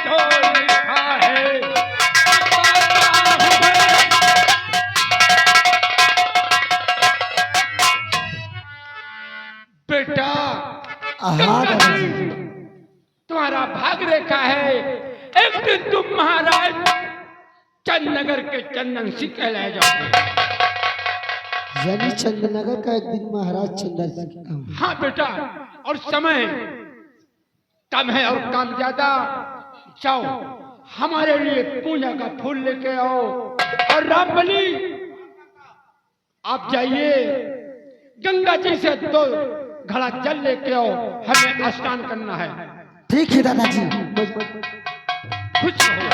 जो लिखा है बेटा। हाँ दादाजी। तुम्हारा भाग रेखा है, एक दिन तुम महाराज चंदनगर के चंदन सिंह कहलाए जाओगे। यानी चंदनगर का एक दिन महाराज चंदन सिंह। हाँ बेटा, और समय कम है और काम ज्यादा। जाओ हमारे लिए पूजा का फूल लेके आओ, और रामबली आप जाइए गंगा जी से 2 घड़ा जल लेके आओ, हमें स्नान करना है। ठीक है दादाजी। खुश रहो।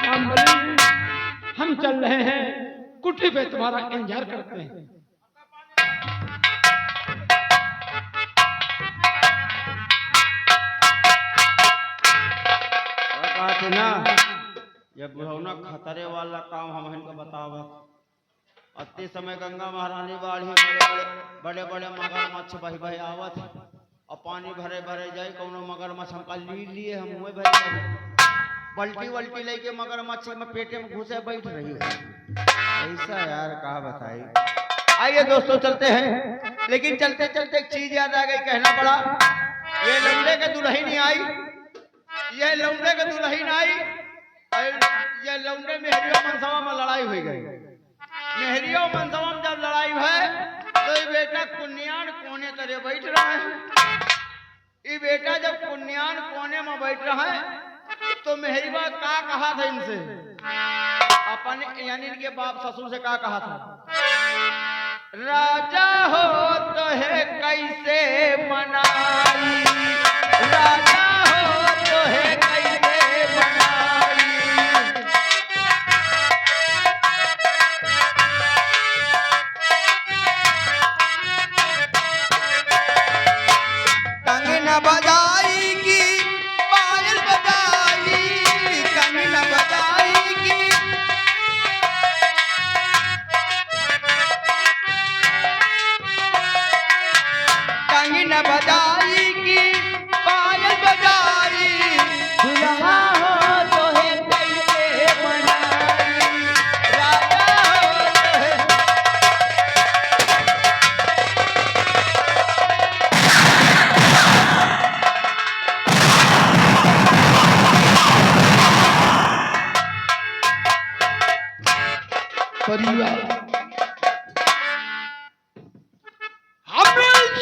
रामबली हम चल रहे हैं, कुटी पे तुम्हारा इंतजार करते हैं। कहते ना ये बुढ़ौना खतरे वाला काम हम इनको बतावा। अति समय गंगा महारानी बाढ़ी बड़े बड़े मगरमच्छ बही बही आवत और पानी भरे भरे जाए। कौनो मगरमच्छ हमका लिए हम मुँह भरे बल्टी वल्टी लेके मगरमच्छ में पेटे में घुसे बैठ रही है। ऐसा यार कहा बताई। आइए दोस्तों चलते हैं, लेकिन चलते चलते एक चीज याद आ गई, कहना पड़ा। ये लौंडे के दुल्हन आई, ये लौंडे के दुल्हन आई, ये लौंडे मेहरियों मनसवा में लड़ाई हुई गई। मेहरियों मनसवा में जब लड़ाई है तो ये बेटा कुन्यान कोने तरह बैठ रहा है। ये बेटा जब कुन्यान कोने में बैठ रहा है तो मेहरीबा का कहा था इनसे, अपने यानी इनके बाप ससुर से का कहा था, राजा हो तो है कैसे मनाई, राजा हो तो है कैसे मनाई। कंगना बजाएगी पायल बजाएगी, कंगना बजाएगी कंगना बजाएगी पायल बजाई, दुल्हा हो तो है कैसे मनाई, राजा हो तो है।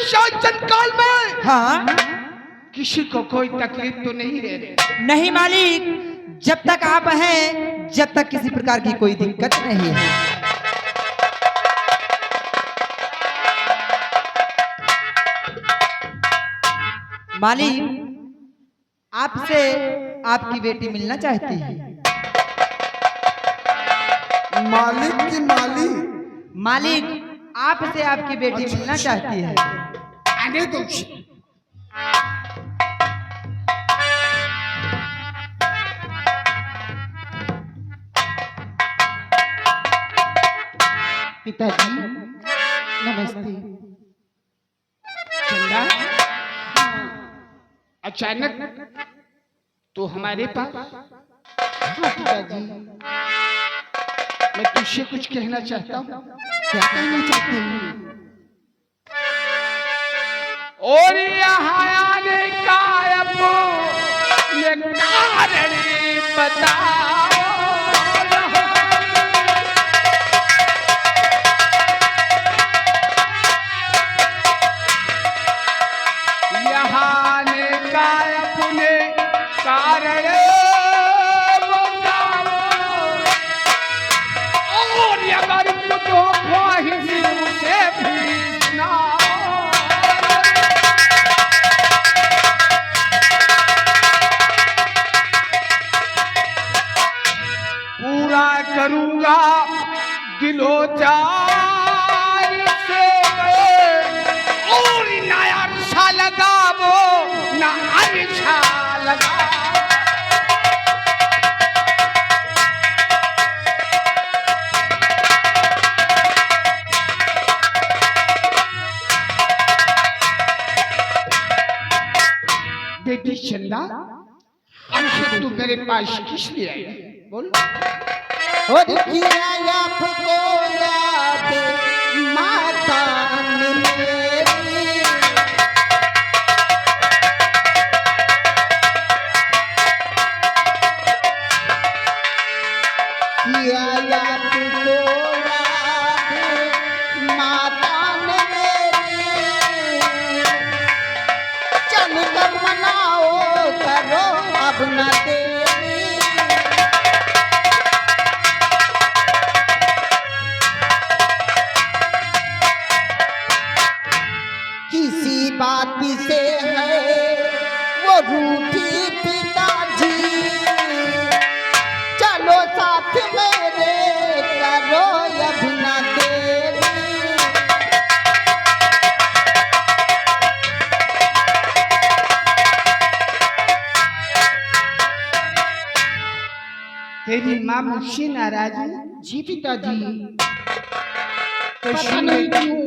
शासन काल में हाँ किसी को कोई तकलीफ तो नहीं दे रहे? नहीं मालिक, जब तक आप हैं जब तक किसी प्रकार की कोई दिक्कत नहीं है। मालिक, आपसे आपकी बेटी मिलना चाहती है। मालिक की माली। मालिक, आपसे आपकी बेटी मिलना चाहती है। आने दो। पिताजी नमस्ते। चंदा अचानक तो हमारे पास? हाँ पिताजी, मैं तुझसे कुछ कहना चाहता हूँ। क्या कहना चाहते हैं? और यहाँ आने का अपने कारण बताओ। यहाँ आने का अपने कारण बताओ, और अगर तुझको ख्वाहिश मुझसे भी ना पूरा करूंगा दिलो जान से, और ना अच्छा लगा वो ना अच्छा लगा। बेटी चंदा, आखिर तू मेरे पास किस लिए आई? बोल। और किया आपको याद माता ने मेरी, किया आपको याद माता ने मेरी, चल कर मनाओ करो अब न देरी। किसी बात से है वो रूठी पिताजी, चलो साथ मेरे करो अब न देरी। तेरी माँ मुझसे नाराज है? जी पिताजी, तो पता नहीं क्यों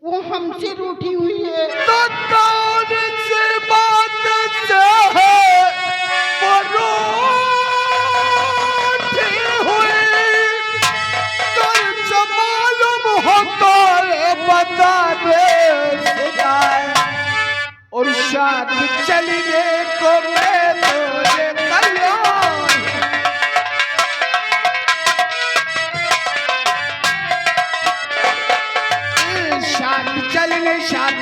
वो हमसे रूठी हुई है। तो कौन सी बात से है वो रूठी हुई? कुछ मालूम होता है बता दे खुदाए, और साथ चलने को मैं तुझे कल्याण। साथ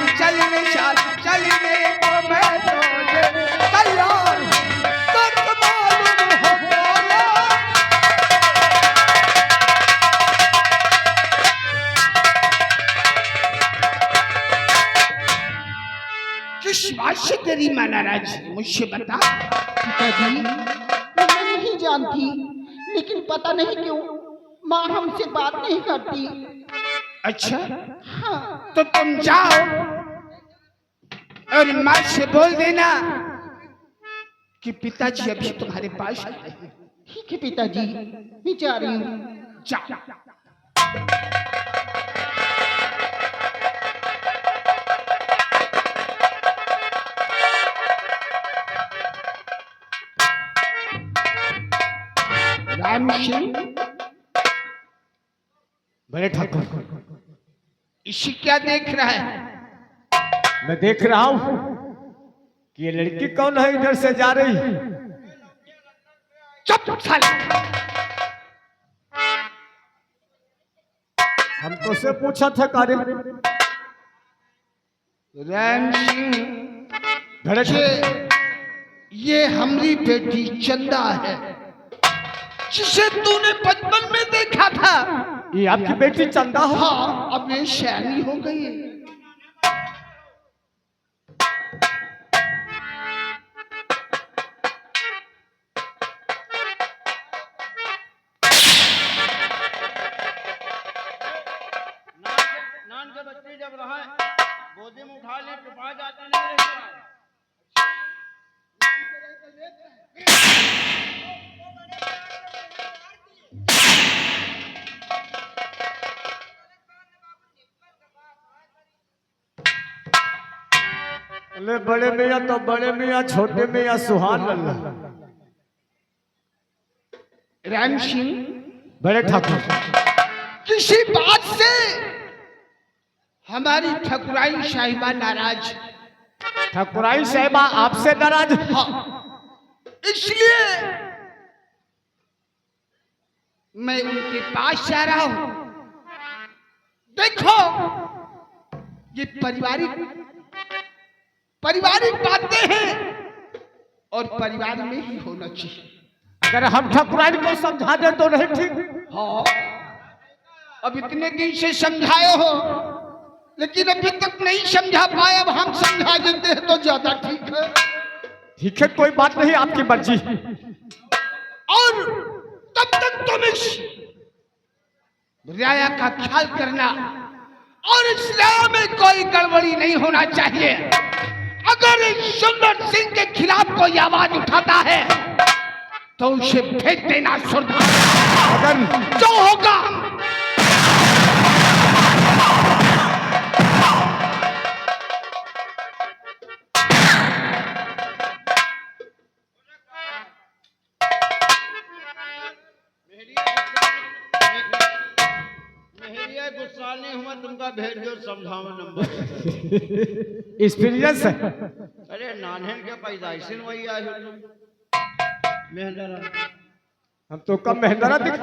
चलने को मैं तुझे तैयार, कुछ मालूम होता है। किस बात से तेरी माँ नाराज है? मुझसे बता। पिताजी, मैं नहीं जानती, लेकिन पता नहीं क्यों माँ हमसे बात नहीं करती। अच्छा, हाँ, तो तुम जाओ और माँ से बोल देना कि पिताजी अभी तुम्हारे पास आए हैं। ठीक है पिताजी, मैं जा रही हूँ। जा। राम सिंह, बड़े ठाकुर, इसी क्या देख रहा है? मैं देख रहा हूं कि ये लड़की कौन है इधर से जा रही है। चुप साले! हमको से पूछा था कार्य। राम सिंह, बड़े ये हमारी बेटी चंदा है, जिसे तूने बचपन में देखा था। ये आपकी बेटी चंदा है? हाँ, अब ये शहरी हो गई है। नान के बच्चे जब रहे गोदी में उठा ले टुपा जाते नहीं रहते। अरे बड़े मियाँ तो बड़े मियाँ, छोटे मियाँ सुहान अल्लाह। राम सिंह, बड़े ठाकुर, किसी बात से हमारी ठकुराई साहिबा नाराज। ठाकुराई साहिबा आपसे नाराज? हाँ, इसलिए मैं उनके पास जा रहा हूं। देखो, ये पारिवारिक बातें हैं और परिवार में ही होना चाहिए। अगर हम ठाकुराई को समझा दे तो नहीं ठीक? हाँ, अब इतने दिन से समझाए हो, लेकिन अभी तक नहीं समझा पाए। अब हम समझा देते हैं तो ज्यादा ठीक है। ठीक है, कोई बात नहीं, आपकी मर्जी। और तब तक तुम इस राया का ख्याल करना, और इस राया में कोई गड़बड़ी नहीं होना चाहिए। अगर इस सुंदर सिंह के खिलाफ कोई आवाज उठाता है तो उसे भेज देना सुरधा। अगर जो होगा का भेज दो समझाओ नंबर। एक्सपीरियंस है। अरे नानहन के पैदाइशिन वही आई हो तुम मेहंदरा। हम तो कम मेहनत दिख।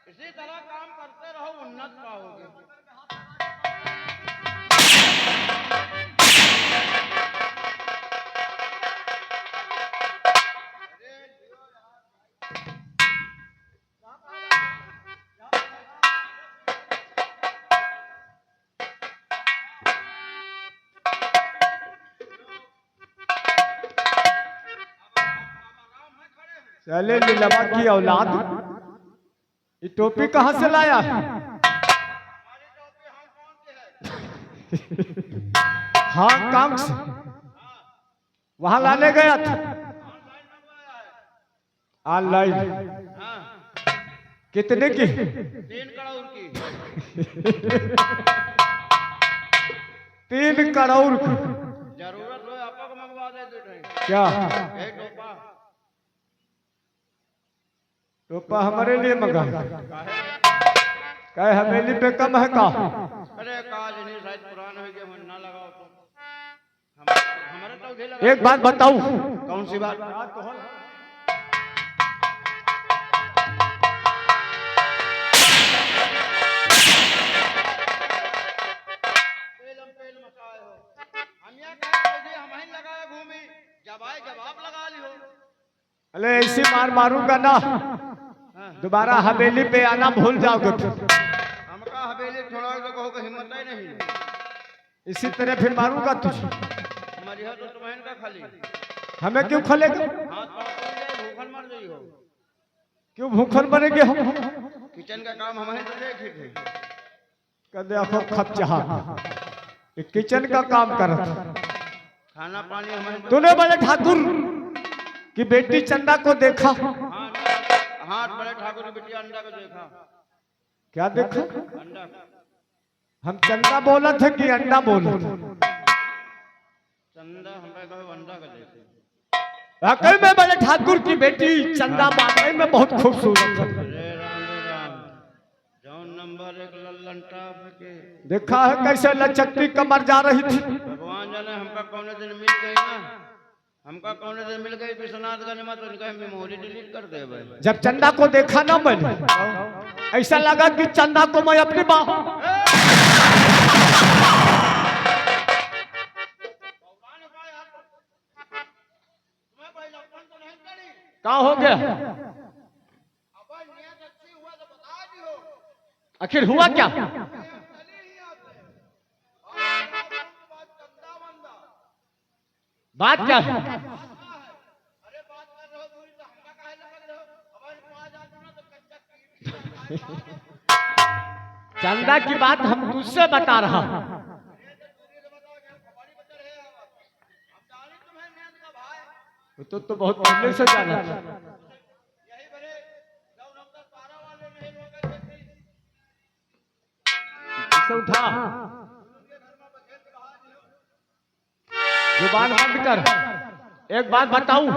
इसी तरह काम करते रहो उन्नत पाओगे। चले नीलवा की औलाद, ये टोपी कहाँ से लाया? हांगकांग से। वहां लाने गया था ऑनलाइन। हाँ, कितने की? 3 करोड़ की। 3 करोड़ की। जरूरत हो आपको मंगवा दे दो। क्या एक टोपा टोपा हमारे लिए मंगा? काहे? कहे हवेली पे कम है का? अरे काज नहीं शायद पुराना हो गया मन ना लगाओ तो हमारे तो उधे लगा। एक बात बताऊं, कौन सी बात? पेल मचाए हो। हम यहाँ कहे हम ही लगाए भूमि जब आए जवाब लगा ली हो। अरे ऐसी मार मारूंगा ना, दोबारा हवेली पे आना भूल जाओगे। हमका हवेली छोड़ोगे तो कहोगे हिम्मत ही नहीं। इसी तरह फिर मारूंगा तुझे। हमारी हो तो तुम्हें का खाली हमें क्यों खोलेगा? हाथ पाँव टूट जाए भूखन मर गई हो। क्यों भूखल मरेंगे हम? किचन का काम हमें तो देखे थे। देखो खप चाहा ये किचन का काम कर रहा था। खाना पानी हमें तूने बड़े ठाकुर की बेटी चंदा को देखा? हाथ बड़े ठाकुर की बेटी अंडा को देखा। क्या देखा? अंडा। हम चंदा बोला था कि अंडा बोला? चंदा हमें कहो अंडा का देखे। वाकई में बड़े ठाकुर की बेटी चंदा वाकई में बहुत खूबसूरत है। अरे राम जौन नंबर 1 लल्लन टाप के देखा है कैसे लचकती कमर जा रही थी। भगवान जाने हमका कौन दिन मिल गई ना। हमका कौन दिन मिल गई विश्वनाथगंज में तो उनका मेमोरी डिलीट कर दे भाई। जब चंदा को देखा ना मैंने, ऐसा लगा कि चंदा को मैं अपनी बाहों कहाँ हो गया? आखिर हुआ क्या? बात क्या है? चंदा की बात हम तुझसे बता रहा हूं। तो बहुत पहले से जाना था। इसे उठा, जुबान बंद कर। एक बात बताऊं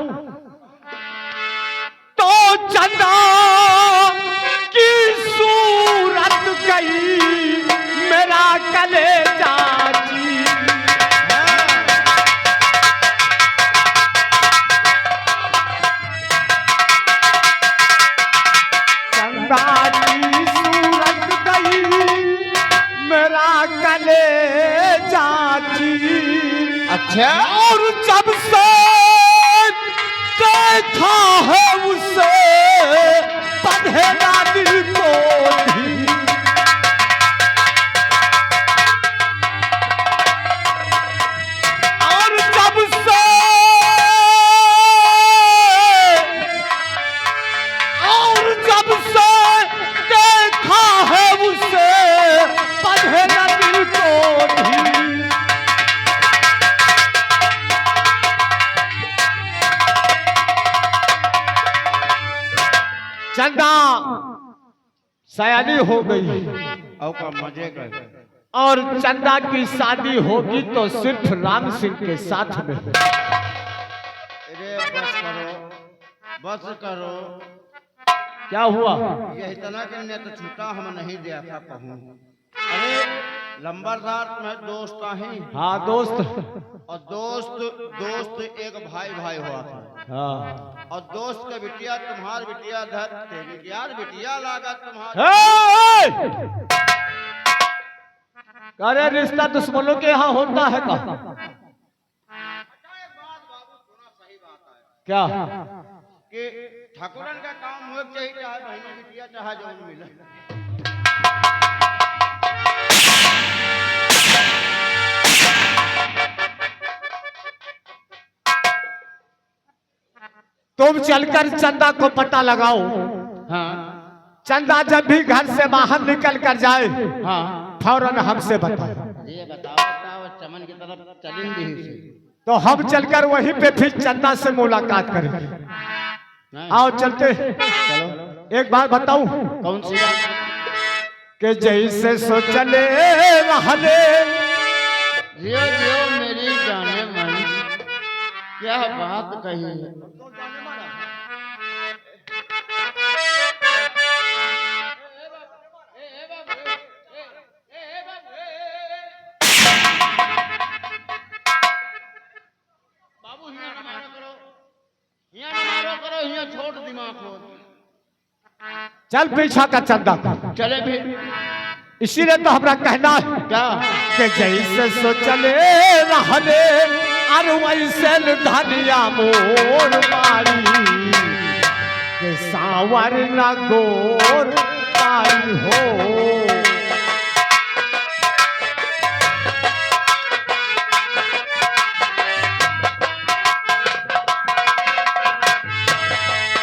तो चंदा की सूरत गई मेरा कलेजा जी। चंदा की सूरत गई मेरा कलेजा जी। अच्छा और जब से देखा है उसे बंधेगा दिल को भी। और जब से देखा है उसे बंधेगा दिल को भी। चंदा सयानी हो गई। औ का मजे कर और चंदा की शादी होगी तो सिर्फ राम सिंह के साथ में। अरे बस करो। क्या हुआ? ये इतना करने तो छूटा हम नहीं दिया था कहूँ। अरे लंबरदार में दोस्त ही। हाँ दोस्त। और दोस्त एक भाई हुआ था। हाँ। और दोस्त का बिटिया तुम्हार बिटिया धर तेरी यार बिटिया लागा तुम्हार। अरे रिश्ता दुश्मनों के यहाँ होता है का? क्या कि ठाकुरन का काम हो चाहिए, चाहे बहनों बिटिया चाहे जौन मिले। तुम चलकर चंदा को पता लगाओ। हाँ चंदा जब भी घर से बाहर निकल कर जाए, हाँ फौरन हमसे बताओ। ये बताओ चमन की तरफ चलेंगे ही से। तो हम चलकर वहीं पे फिर चंदा से मुलाकात करेंगे। आओ चलते। चलो एक बात बताऊं कौन सी बात? कि जैसे सो चले रहले। जियो जियो मेरी जाने मन, क्या बात कही है। बाबू हिया न मारो करो हिया छोड़ दिमाग को। चल पीछा का चंदा चले भी इसीलिए तो हमरा कहना है क्या कि जैसे सो चले रहले अरे वैसे धनिया मोर मारी के सावर न गोर पारी हो।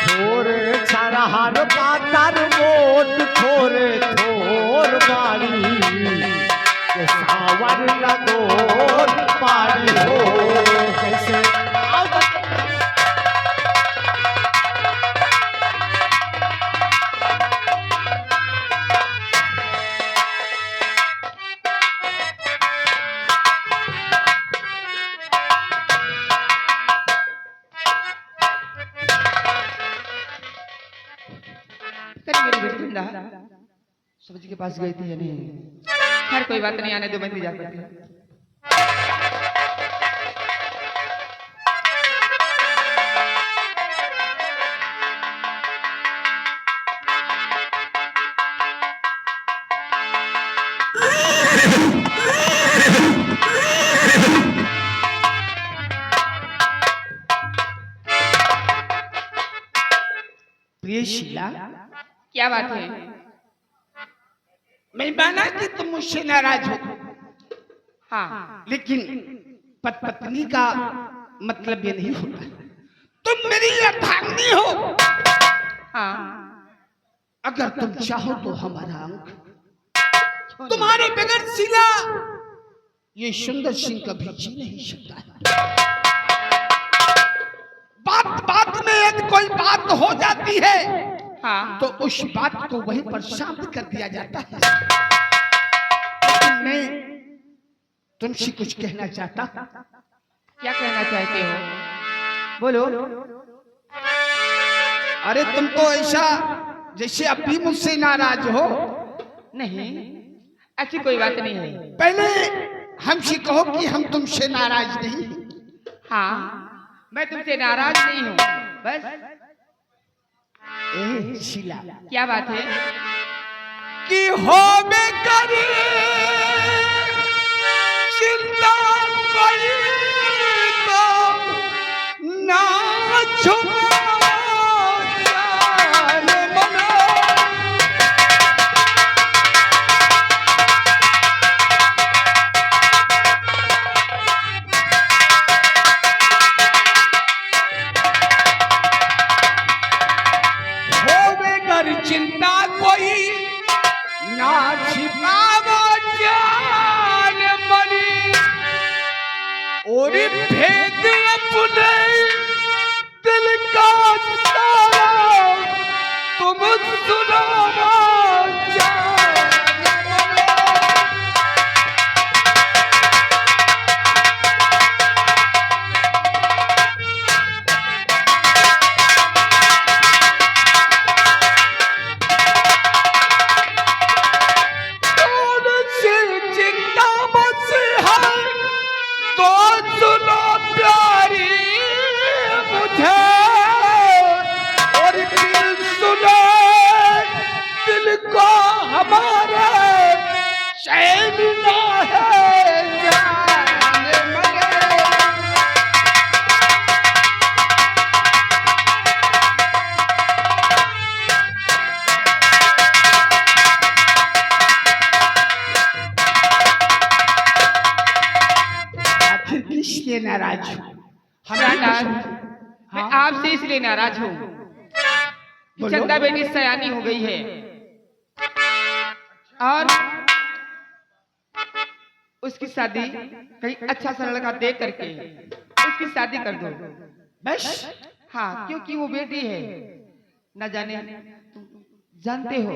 थोरे छरहर पातर मोट थोरे थोर मारी के सावर न गोर पारी हो। कैसे मेरी बेटी जिंदा सब्जी के पास गई थी या नहीं? खैर कोई बात नहीं, आने दो, मैं इंतजार करती हूँ। प्रिय शीला, क्या बात है? मैं माना कि तुम मुझसे नाराज हो, हाँ लेकिन पत्नी का मतलब ये नहीं होता। तुम मेरी अर्धांगिनी हो। हाँ अगर तुम चाहो तो हमारा अंग तुम्हारे बगैर शीला ये सुंदर सिंह कभी जी नहीं सकता है। बात में यदि कोई बात हो जाती है हाँ तो उस बात को वहीं पर शांत कर दिया जाता है। लेकिन मैं तुमसे कुछ कहना चाहता। क्या कहना चाहते हो? बोलो। अरे तुमको ऐसा जैसे अभी मुझसे नाराज हो। नहीं, ऐसी कोई बात नहीं है। पहले हमसे कहो कि हम तुमसे नाराज नहीं। हाँ, मैं तुमसे नाराज नहीं हूँ, बस। ए शीला, क्या बात है? कि हो बेकरी चिंता कोई तो ना छुपा जान मना। चिंता कोई ना छिपावो जान मनी और भेद अपने दिल का सारा तुम सुनाना जान मनी। सुनो प्यारी मुझे और दिल सुनो दिल को हमारे चैन ना है जाने मगे। आखिर किसलिए नाराज हूँ? सम्राट, मैं आपसे इसलिए नाराज हूँ कि चंदा बेटी सयानी हो गई है और उसकी शादी कहीं अच्छा सा लड़का देख करके उसकी शादी कर दो बस हाँ, क्योंकि वो बेटी है। न जाने तुम जानते हो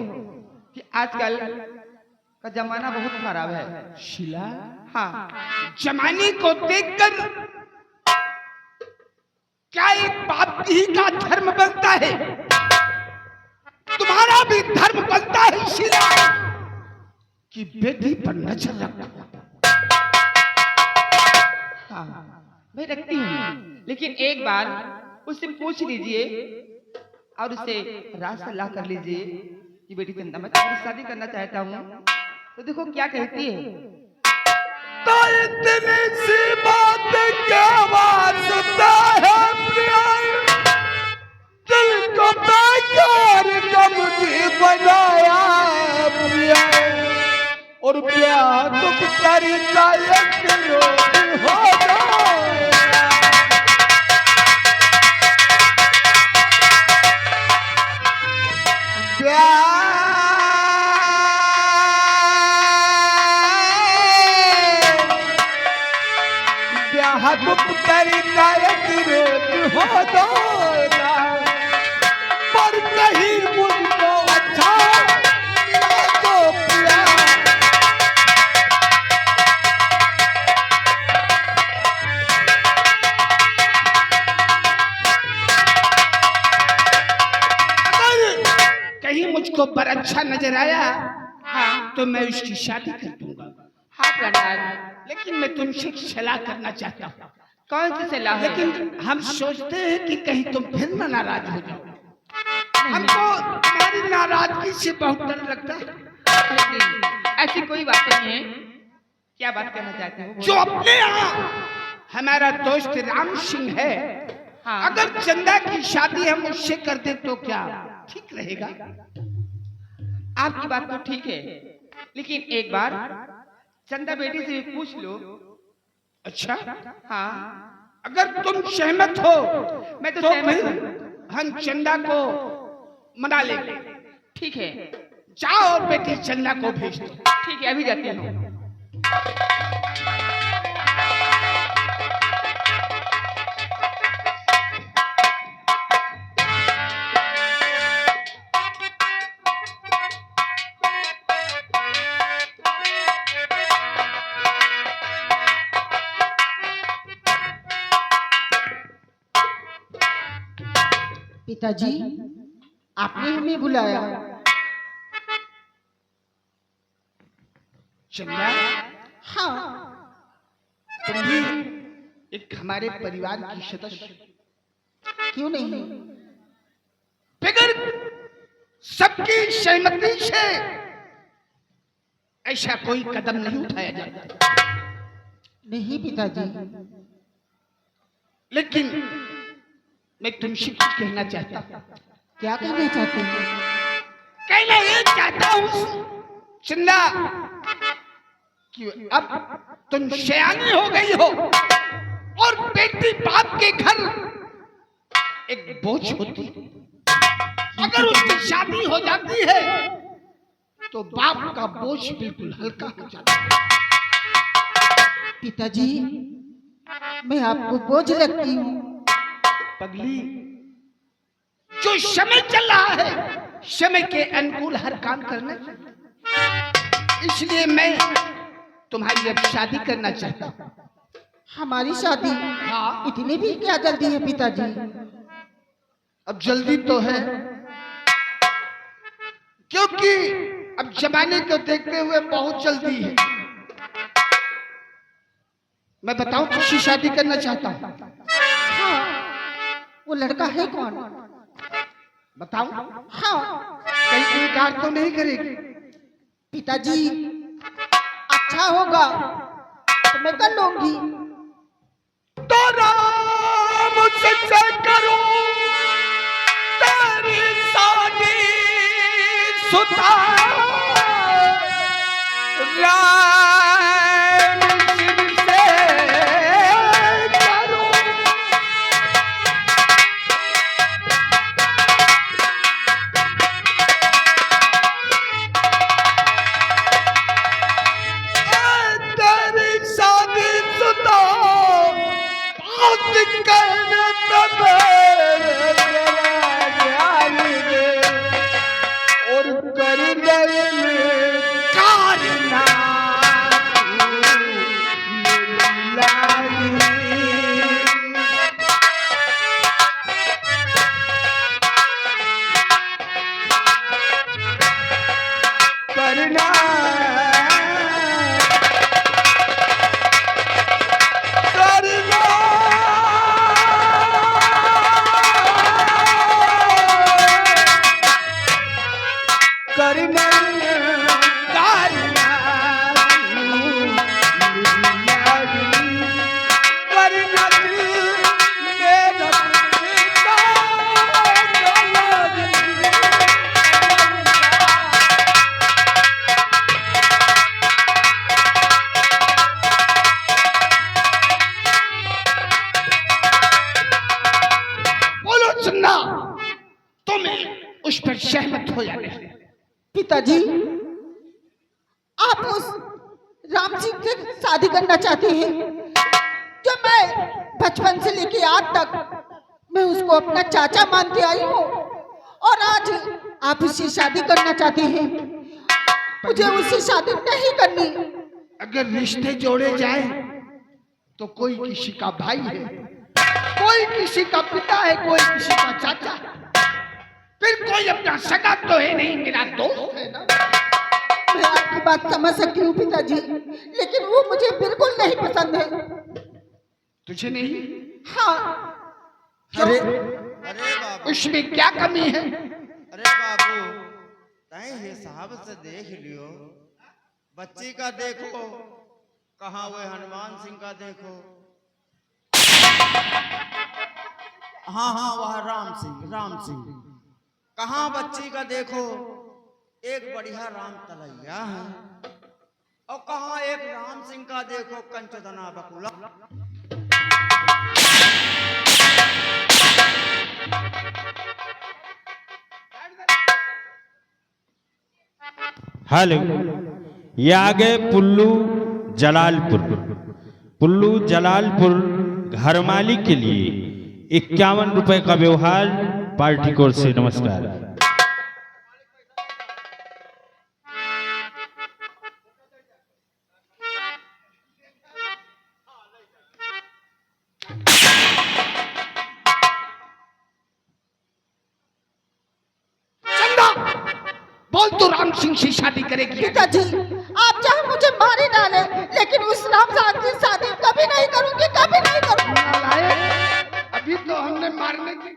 कि आजकल का जमाना बहुत खराब है। शिला, हाँ, जमाने को देखकर क्या एक बाप ही का धर्म बनता है? तुम्हारा भी धर्म बनता है शिला कि बेटी पर नजर रखो। हाँ, मैं रखती हूँ, लेकिन एक बार उससे पूछ लीजिए और उससे राज सलाह कर लीजिए कि बेटी चंदा मैं तुम्हारी शादी करना चाहता हूँ, तो देखो क्या कहती है। तो इतनी सी बात क्या वास्ता है प्यार, दिल को बेकार कभी बनाया प्यार, और प्यार तुम तरीका एक रोज हो जाए। ब्याह तुम तरीका एक रोज हो जाएगा, पर कहीं मुझको अच्छा मिला तो प्यार। अगर कहीं मुझको पर अच्छा नजर आया हाँ, तो मैं उसकी शादी कर दूंगा। हाँ प्रहलाद, लेकिन मैं तुमसे सलाह करना चाहता हूँ। कौन सी सलाह है? लेकिन हम सोचते हैं कि कहीं तुम फिर न नाराज हो जाओ। हमको तुम्हारी नाराजगी से बहुत डर लगता है। लेकिन ऐसी कोई बात नहीं है। क्या बात करना चाहते हो? जो अपने यहाँ हमारा दोस्त राम सिंह है, हाँ, अगर चंदा की शादी हम उससे कर दे तो क्या ठीक रहेगा? आपकी बात तो ठीक है, लेकिन एक बार चंदा बेटी से भी पूछ लो। अच्छा, हाँ, अगर तुम सहमत हो मैं तो तो सहमत फिर हूँ। हम चंदा को मना लेंगे। ठीक है, जाओ और बेटी चंदा को भेज दो। ठीक है, अभी जाती हूँ। पिताजी, आपने हमें बुलाया? चंदा, हाँ, तुम भी एक हमारे परिवार की सदस्य, क्यों नहीं? बगैर सबकी सहमति से ऐसा कोई कदम नहीं उठाया जाता। नहीं पिताजी, लेकिन मैं तुमसे कुछ कहना चाहता हूँ। क्या कहना चाहते हैं? कहना ये चाहता हूँ चंदा कि अब तुम सयानी हो गई हो और बेटी बाप के घर एक बोझ होती है। अगर उसकी शादी हो जाती है तो बाप का बोझ बिल्कुल हल्का हो जाता है। पिताजी, मैं आपको बोझ लगती हूँ। पगली, जो समय चल रहा है समय के अनुकूल हर काम करना चाहिए। इसलिए मैं तुम्हारी अब शादी करना चाहता हूँ। हमारी शादी? हाँ। इतनी भी क्या जल्दी है पिताजी? अब जल्दी तो है, क्योंकि अब जमाने को देखते हुए बहुत जल्दी है। मैं बताऊं किससे शादी करना चाहता हूँ? हाँ, वो लड़का है कौन? बताऊं? हाँ कहीं इनकार तो नहीं करेगी? पिताजी, अच्छा होगा तो मैं कर लूंगी। तो राम से करूं तेरी शादी सुता राम से करूं। तेरी शादी सुता बात करने और करने कारना करना करना बोलो सुनना, तुम्हें उस पर सहमत हो या नहीं? पिताजी, आप उस राम सिंह से शादी करना चाहते हैं जो मैं बचपन से लेके आज तक मैं उसको अपना चाचा मानते आई हूँ, और आज आप उससे शादी करना चाहते हैं। मुझे उससे शादी नहीं करनी। अगर रिश्ते जोड़े जाए तो कोई किसी का भाई है, कोई किसी का पिता है, कोई किसी का चाचा है, फिर कोई अपना सगा तो है नहीं, मेरा दोस्त है ना। मैं आपकी बात समझ सकती हूँ पिताजी, लेकिन वो मुझे बिल्कुल नहीं पसंद है। तुझे नहीं? हाँ, अरे अरे बाबू, उसमें क्या कमी है? अरे बाबू, तय ये साहब से देख लियो, बच्ची का देखो, कहाँ हुए हनुमान सिंह का देखो। हाँ हाँ, वह राम सिंह कहाँ बच्ची का देखो, एक बढ़िया राम तलैया है, और कहाँ एक राम सिंह का देखो कंचदना बकुला। हेलो, ये आगे पुल्लू जलालपुर घर मालिक के लिए 51 रुपए का व्यवहार पार्टी कोर से। नमस्कार। चंदा, बोल तू राम सिंह से शादी करेगी? पिताजी, आप चाहे मुझे मारे डाले, लेकिन उस राम साहब की शादी कभी नहीं करूंगी, कभी नहीं करूंगी। नालायक, अभी तो हमने मारने की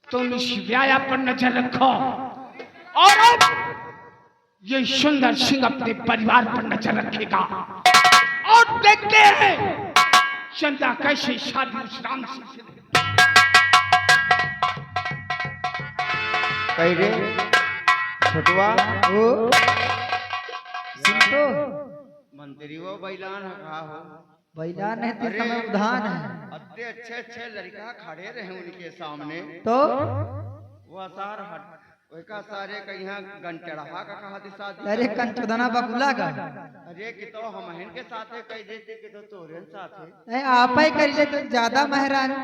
तुम इस व्याया पर नजर रखो और अब ये सुंदर सिंह अपने परिवार पर नजर रखेगा और देखते हैं चंदा कैसे शादी उस राम सिंह से कही रे छोटुआ ओ सुन तो मंत्री वो बैलान है कहा हो बैलान है इस समय उधान है अत्ते अच्छे अच्छे लड़का खड़े रहे उनके सामने तो वो असार हट वही सारे कहीं गंटड़हा का कहा दिशा अरे कंचुदना बकुला का अरे कि तो हम के साथे कह देते कि तो तोरे साथे नहीं आप ही कर ले तो ज्यादा मेहरान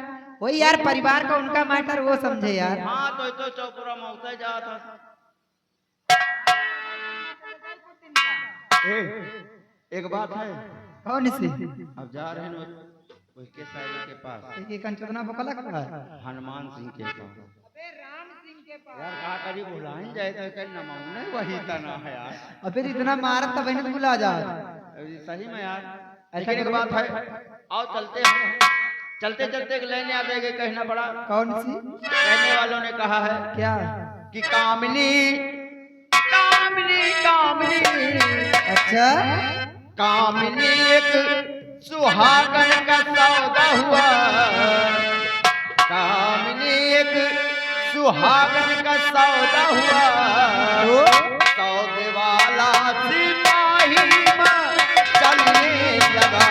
वही यार परिवार का उनका मैटर वो समझे यार हाँ तो चौपुरा मौसा जा था एक बात है कौन सी अब जा रहे हैं उसके साइड के पास ये कंचुदना बकुला का है हनुमान सिंह के पास यार कहा करी बुलाएं जाए तो कल नमाउने वही तना है यार अबे इतना मारत तब नहीं बुला जा सही में यार लेकिन एक बात है आओ चलते हैं चलते चलते लेने आ जाएंगे कहना पड़ा कौन सी कहने वालों ने कहा है क्या कि कामनी कामनी कामनी अच्छा कामनी एक सुहागन का सौदा हुआ कामनी एक सुहागन का सौदा हुआ सौदे वाला सिपाही में चलने लगा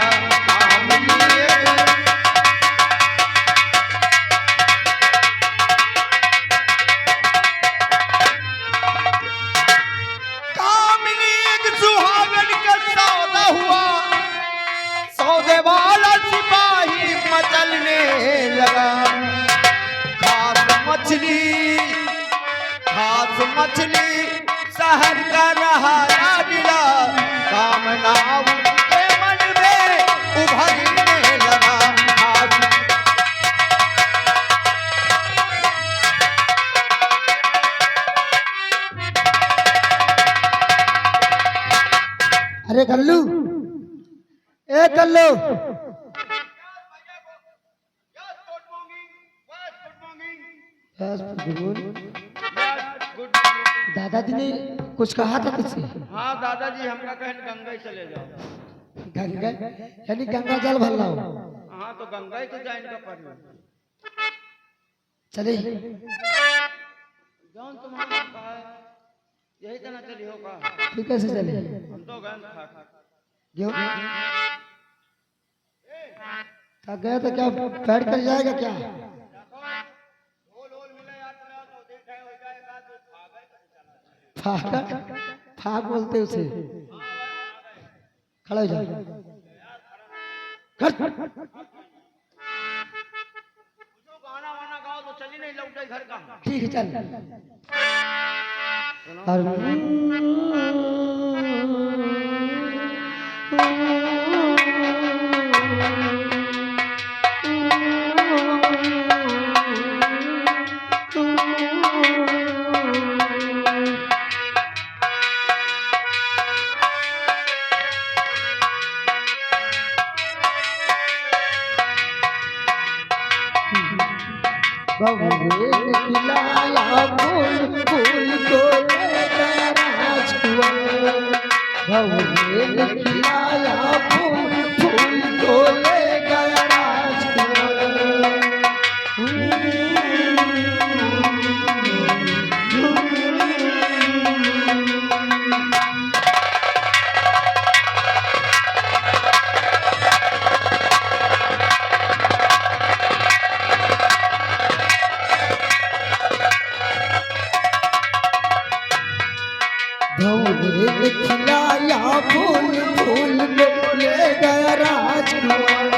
कामनी एक सुहागन का सौदा हुआ सौदे वाला सिपाही में चलने लगा खास मछली शहर का रहा मिला कामना के मन में उभरने लगा अरे कल्लू ए कल्लू दादाजी ने कुछ कहा था तुझसे हाँ दादाजी हमका कहें गंगा ही चले जाओ गंगा यानी गंगा जल भर लाओ हाँ तो गंगा ही तो जाए इनका पर चले जौन तुम्हारा कहा है यही तो ना चली होगा तू कैसे चले हम तो गए खा क्यों क्या गया तो क्या बैठ कर जाएगा क्या फाक फाक बोलते उसे खड़ा हो जा गाना वाना गाओ तो चली नहीं लौटे घर का ठीक है चल और खिलाया फूल फूल को भवन खिलाया फूल फूल को ले गया खिलाया फूल फूल को ले गया राजकुमार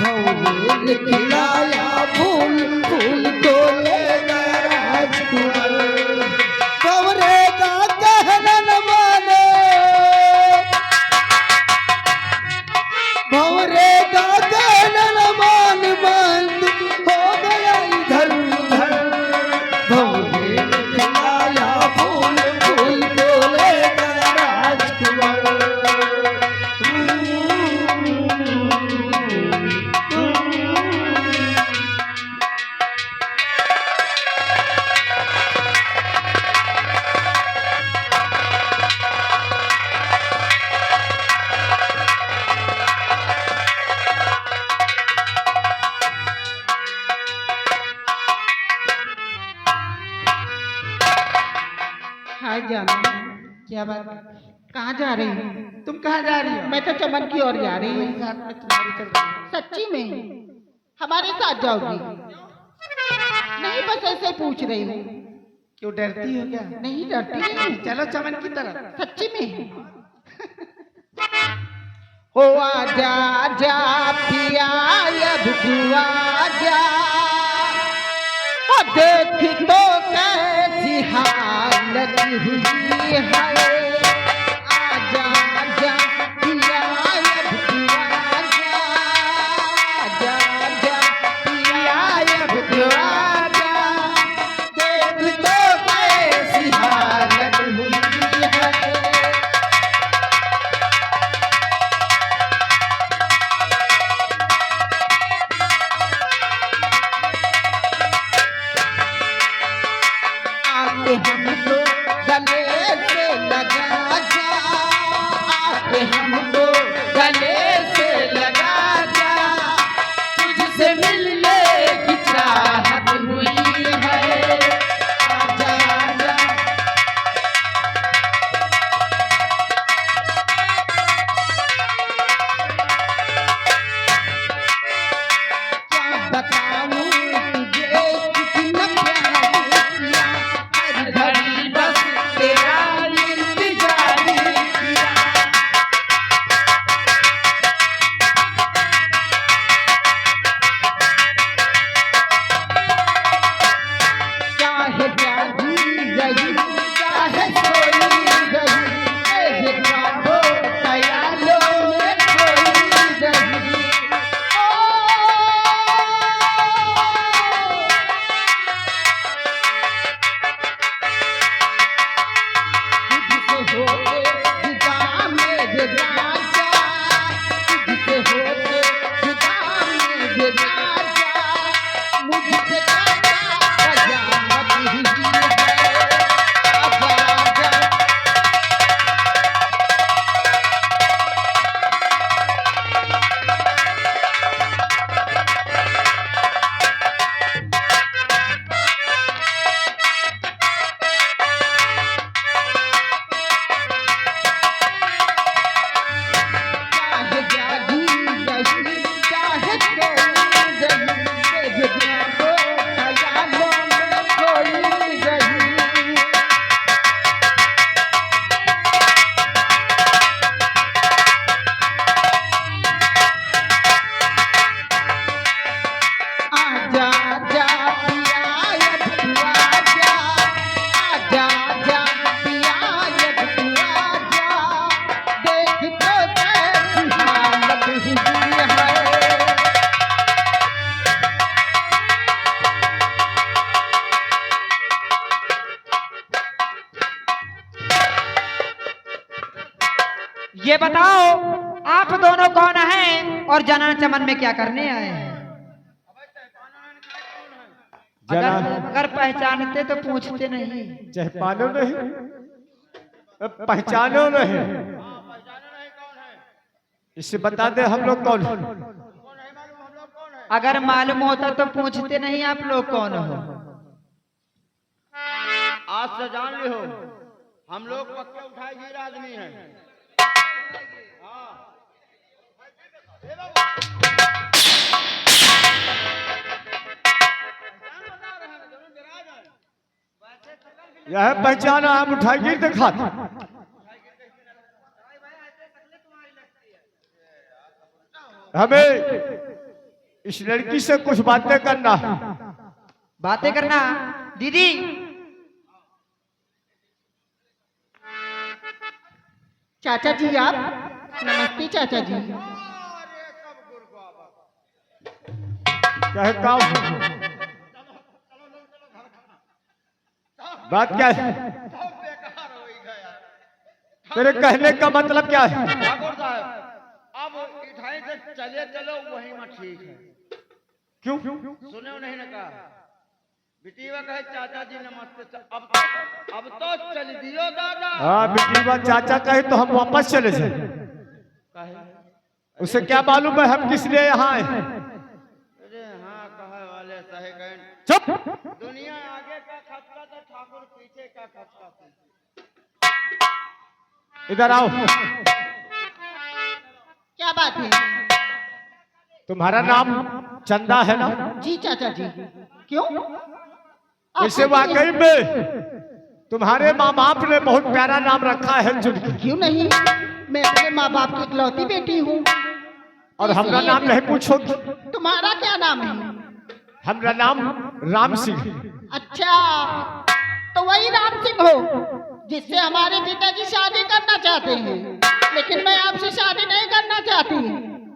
भवन खिलाया फूल फूल को ले गया राजकुमार कवरे का कहलन माने भवरे का कहलन मान बंद हो गया इधर उधर भवन खिलाया फूल फूल को ले गया राजकुमार हाय जान, क्या बात है? कहाँ जा रही हो? तुम कहाँ जा रही हो? मैं तो चमन की ओर जा रही हूँ। साथ में तुम्हारी चल रही है। सच्ची में हमारे साथ जाओगी? नहीं, बस ऐसे पूछ रही हूँ। क्यों डरती हो क्या? नहीं डरती नहीं। चलो चमन की तरफ। सच्ची में हो आजा आजा पिया अब तू आजा, और देख तो कैसी हालत हुई है। आजा आजा पिया अब तू आजा, आजा आजा पिया अब तू आजा, देख तो कैसी हालत हुई है। आके हमको गले से लगा जा, आके हमको गले से लगा जा, तुझसे मिलने की चाहत हुई है। आजा आजा क्या बताऊं तुझे कितना प्यार किया, हर घड़ी बस तेरा इंतजार किया। चाहे जागी रही, चाहे सोई रही, तेरे ख्वाबों ख्यालों में खोई रही। तुझसे होके जुदा मेरे राजा, तुझसे होके जुदा मेरे राजा, मुझसे ज्यादा कयामत हुई है। आजा आजा चाहे जागी रही, चाहे सोई रही, तेरे ख्वाबों ख्यालों में खोई रही। आजा आजा पिया अब तू आजा, आजा आजा पिया अब तू आजा, देख तो कैसी हालत हुई है। ये बताओ आप दोनों कौन हैं और जना चमन में क्या करने आए हैं? अगर जना अगर पहचानते तो पूछते नहीं। चहपानो नहीं, पहचानो नहीं, इसे बता दे हम लोग कौन हैं। अगर मालूम होता तो पूछते नहीं आप लोग कौन हो। आज से जान ली हो, हम लोग पक्के उठाए गिर आदमी हैं। यह पहचाना हम उठाई गिर दिखा। हमें इस लड़की से कुछ बातें करना है। बातें करना दीदी। चाचा जी आप? नमस्ते चाचा जी। क्या है काम? बात क्या है? तेरे कहने का मतलब क्या है? ठाकुर साहब, अब इठाई से चले चलो वही में ठीक है। क्यों? सुने नहीं ना कहा, बिटिया कहे चाचा जी नमस्ते। अब तो चल दियो दादा। हाँ बिटिया चाचा कहे तो हम वापस चले जाए। कहे उसे क्या मालूम है हम किस लिए यहाँ आए? अरे हाँ, कहे वाले सही कहें। चुप। दुनिया आगे का खचका तो ठाकुर पीछे का खचका। इधर आओ। क्या बात है? तुम्हारा नाम चंदा है ना? जी चाचा जी। क्यों? वैसे आपको वाकई में तुम्हारे माँ बाप ने बहुत प्यारा नाम रखा है चुटकी। क्यों नहीं? मैं अपने माँ बाप की इकलौती बेटी हूँ। और हमारा नाम नहीं पूछोगी? तुम्हारा क्या नाम है? हमारा नाम राम सिंह। अच्छा, तो वही राम सिंह हो जिससे हमारे पिताजी शादी करना चाहते हैं। लेकिन मैं आपसे शादी नहीं करना चाहती।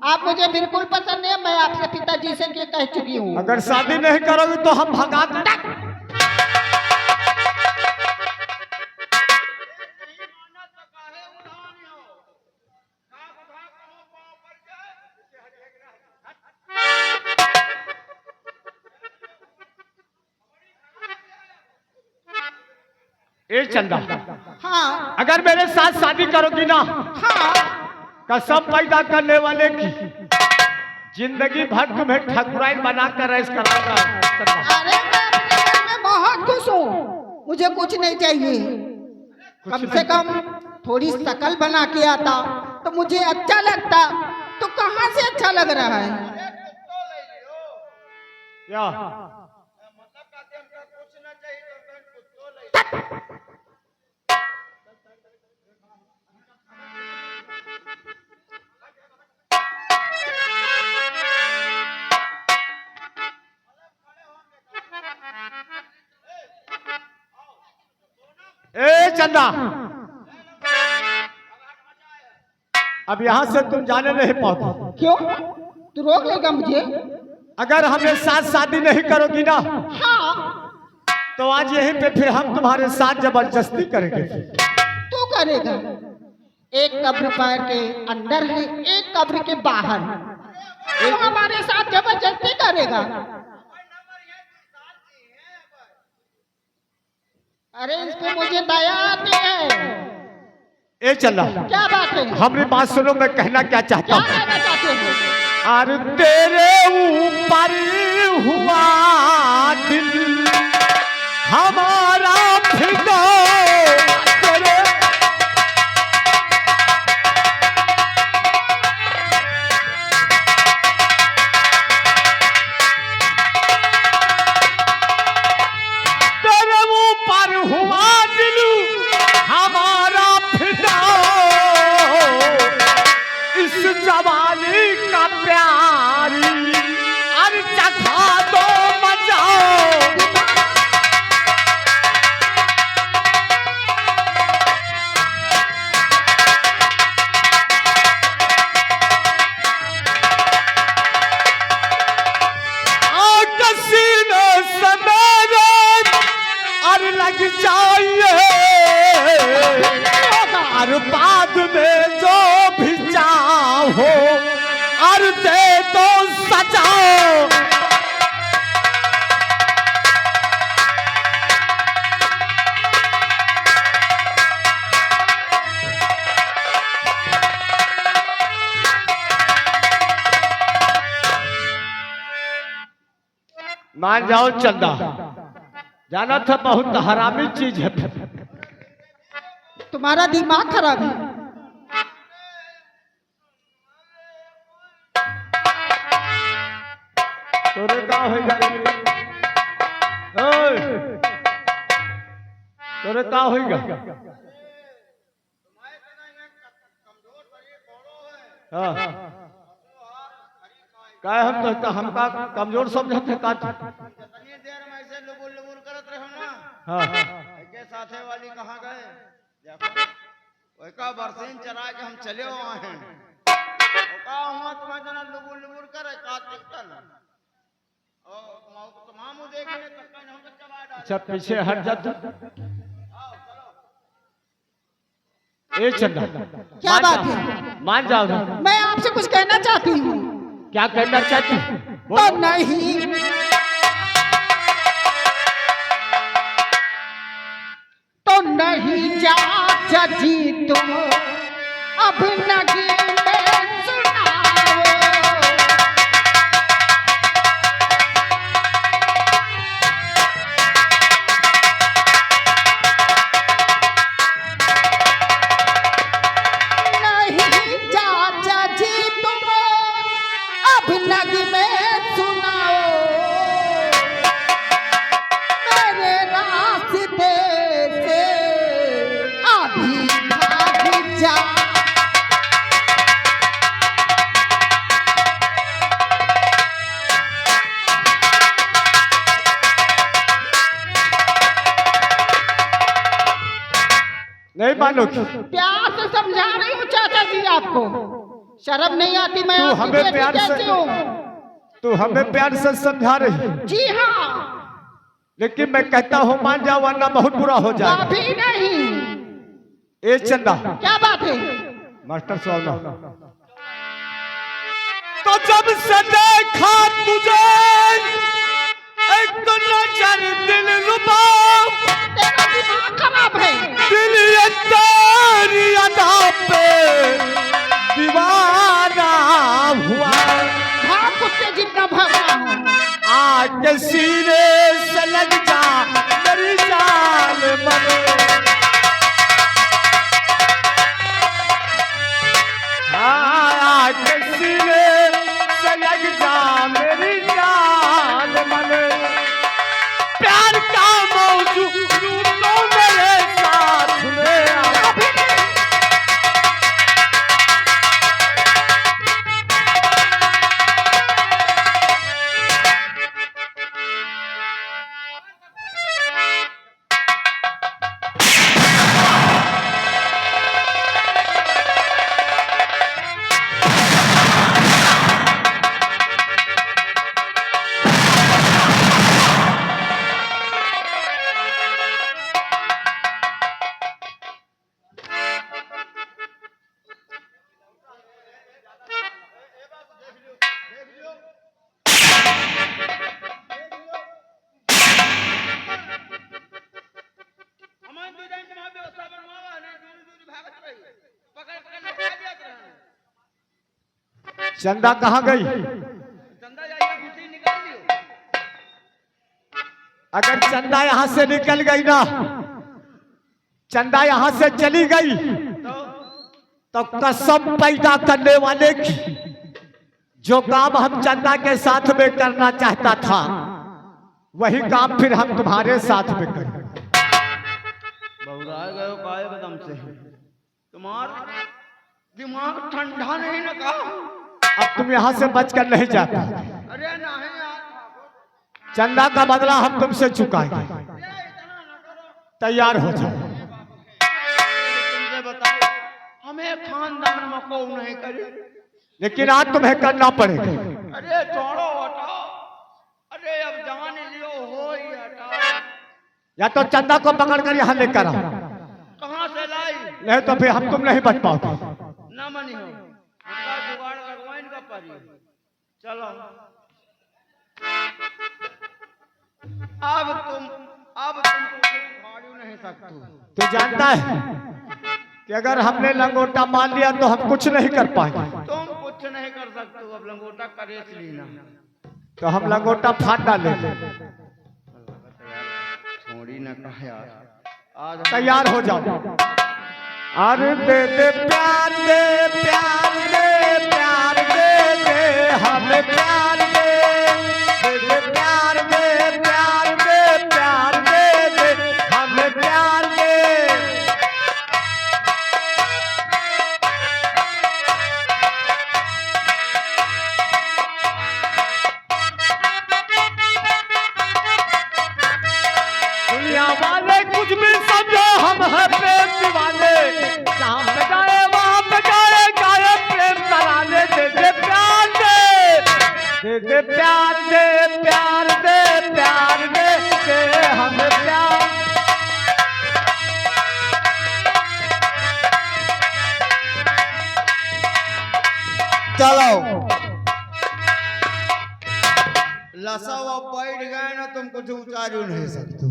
आप मुझे बिल्कुल पसंद नहीं। मैं आपसे पिताजी से ये कह चुकी हूँ। अगर शादी नहीं करोगे तो हम भगा देंगे। ए चंदा, हाँ अगर मेरे साथ शादी करोगी ना, हाँ। कसम पैदा करने वाले की जिंदगी भर तुम्हें ठकुराई बनाकर ऐश कराऊंगा। अरे मैं अपने घर में बहुत खुश हूँ। मुझे कुछ नहीं चाहिए। कम से कम थोड़ी शकल बना के आता तो मुझे अच्छा लगता। तो कहाँ से अच्छा लग रहा है? क्या? ए चंदा, अब यहाँ से तुम जाने नहीं पाओगे। क्यों? तू रोक लेगा मुझे? अगर हमें साथ शादी नहीं करोगी ना, हाँ। तो आज यहीं पे फिर हम तुम्हारे साथ जबरदस्ती करेंगे। तू करेगा? एक कब्र पैर के अंदर है, एक कब्र के बाहर। तू हमारे साथ जबरदस्ती करेगा? अरे इस पे मुझे दया आती है। ए चंदा, क्या बात है? हमारी बात सुनो, मैं कहना क्या चाहता क्या हूँ। कहना चाहते हो? और तेरे ऊपर हुआ दिल हमारा फिदा तेरे। तेरे ऊपर हुआ दिल हमारा फिदा, इस जवानी का प्यारी अर चखा दो मजा। सीने से मेरे अर लग जाइए, और बाद में जो भी चाहो और दे दो सजा। मान जाओ चंदा, जाना था बहुत हरामी चीज है। तुम्हारा दिमाग खराब है। तोरे का होगा? ओए, तोरे का होगा? हाँ, का हम तो हमका कमजोर समझते का? जितनी देर में ऐसे लुबुल लुबुल करत रहो ना, हाँ, के साथे वाली कहाँ गए? देखो, वही का बरसीन चरा के हम चले आए हैं। वो का हुआ तुम्हें जना लुबुल लुबुल करे का टिकटल। ओ तमाम देखने तक हम तो चला डाले। अच्छा पीछे हट जा तू। ए चंदा, क्या मान बात जाओ, है? मान जाओ ना। मैं आपसे कुछ कहना चाहती हूँ। क्या कहना चाहती? तो नहीं, तो नहीं चाचा जी तुम अब नगी में सुनाओ। नहीं मानोगी? प्यार से समझा रही हूँ चाचा जी आपको, शर्म नहीं आती? मैं तू आपकी हमें बेटी प्यार से- कैसी हूँ? तू हमें प्यार से समझा रही, जी हाँ, लेकिन मैं कहता हूँ मान जा वरना बहुत बुरा हो जाएगा। अभी नहीं। ए चंदा, क्या बात है? मास्टर साहब, तो जब से देखा तुझे एक नजर दिल रुबा, तेरा दिमाग खराब है। दिल ये तेरी अदा पे दीवाना हुआ, भाग कुत्ते जितना भागा हूँ। आके सीने से लग जा मेरी जान मने, आके सीने से लग जा मेरी जान मने, प्यार का मौजू तो मेरे साथ में आ। चंदा कहाँ गई? अगर चंदा यहाँ से निकल गई ना, चंदा यहाँ से चली गई तो कसम पैदा करने वाले की, जो काम हम चंदा के साथ में करना चाहता था वही काम फिर हम तुम्हारे साथ में करेंगे। बहुरा गए काय बदम से, तुम्हारा दिमाग ठंडा नहीं ना का? अब तुम यहाँ से बचकर नहीं जाता। अरे नहीं यार, चंदा का बदला हम तुमसे चुकाएंगे, तैयार हो जाओ। तुमसे बताओ, हमें खानदान में को नहीं करे। लेकिन आज तुम्हें करना पड़ेगा। अरे छोड़ो हटाओ, अरे अब जान लियो हो ही हटाओ। या तो चंदा को पकड़कर यहाँ लेकर आओ, कहाँ से लाई? नहीं तो फिर हम तुम नहीं बच पाओगे। ना मनी हो, उनका जुगाड़ लगवाइन का पड़ी। चलो अब तुम भाड़ू नहीं सकते। तो जानता है कि अगर हमने लंगोटा मान लिया तो हम कुछ नहीं कर पाएंगे। तुम कुछ नहीं कर सकते हो, अब लंगोटा करे लेना। तो हम लंगोटा फाड़ डालेंगे। छोड़ी न कहा यार, आज तैयार हो जाओ। अरे दे दे प्यार दे, प्यार दे, प्यार दे दे, हमें प्यार दे, दे दे प्यार दे, प्यार दे, प्यार दे दे, हमें प्यार दे। दुनिया वाले कुछ भी समझो, हम हैं प्रेम दीवाने, जहाँ पे जाए वहाँ पे जाए, गाए प्रेम कराने। दे दे प्यार दे, दे दे प्यार दे, प्यार दे, प्यार दे दे, हमें प्यार। चलो लसा हुआ बैठ गए ना, तुम कुछ उतार नहीं सकते।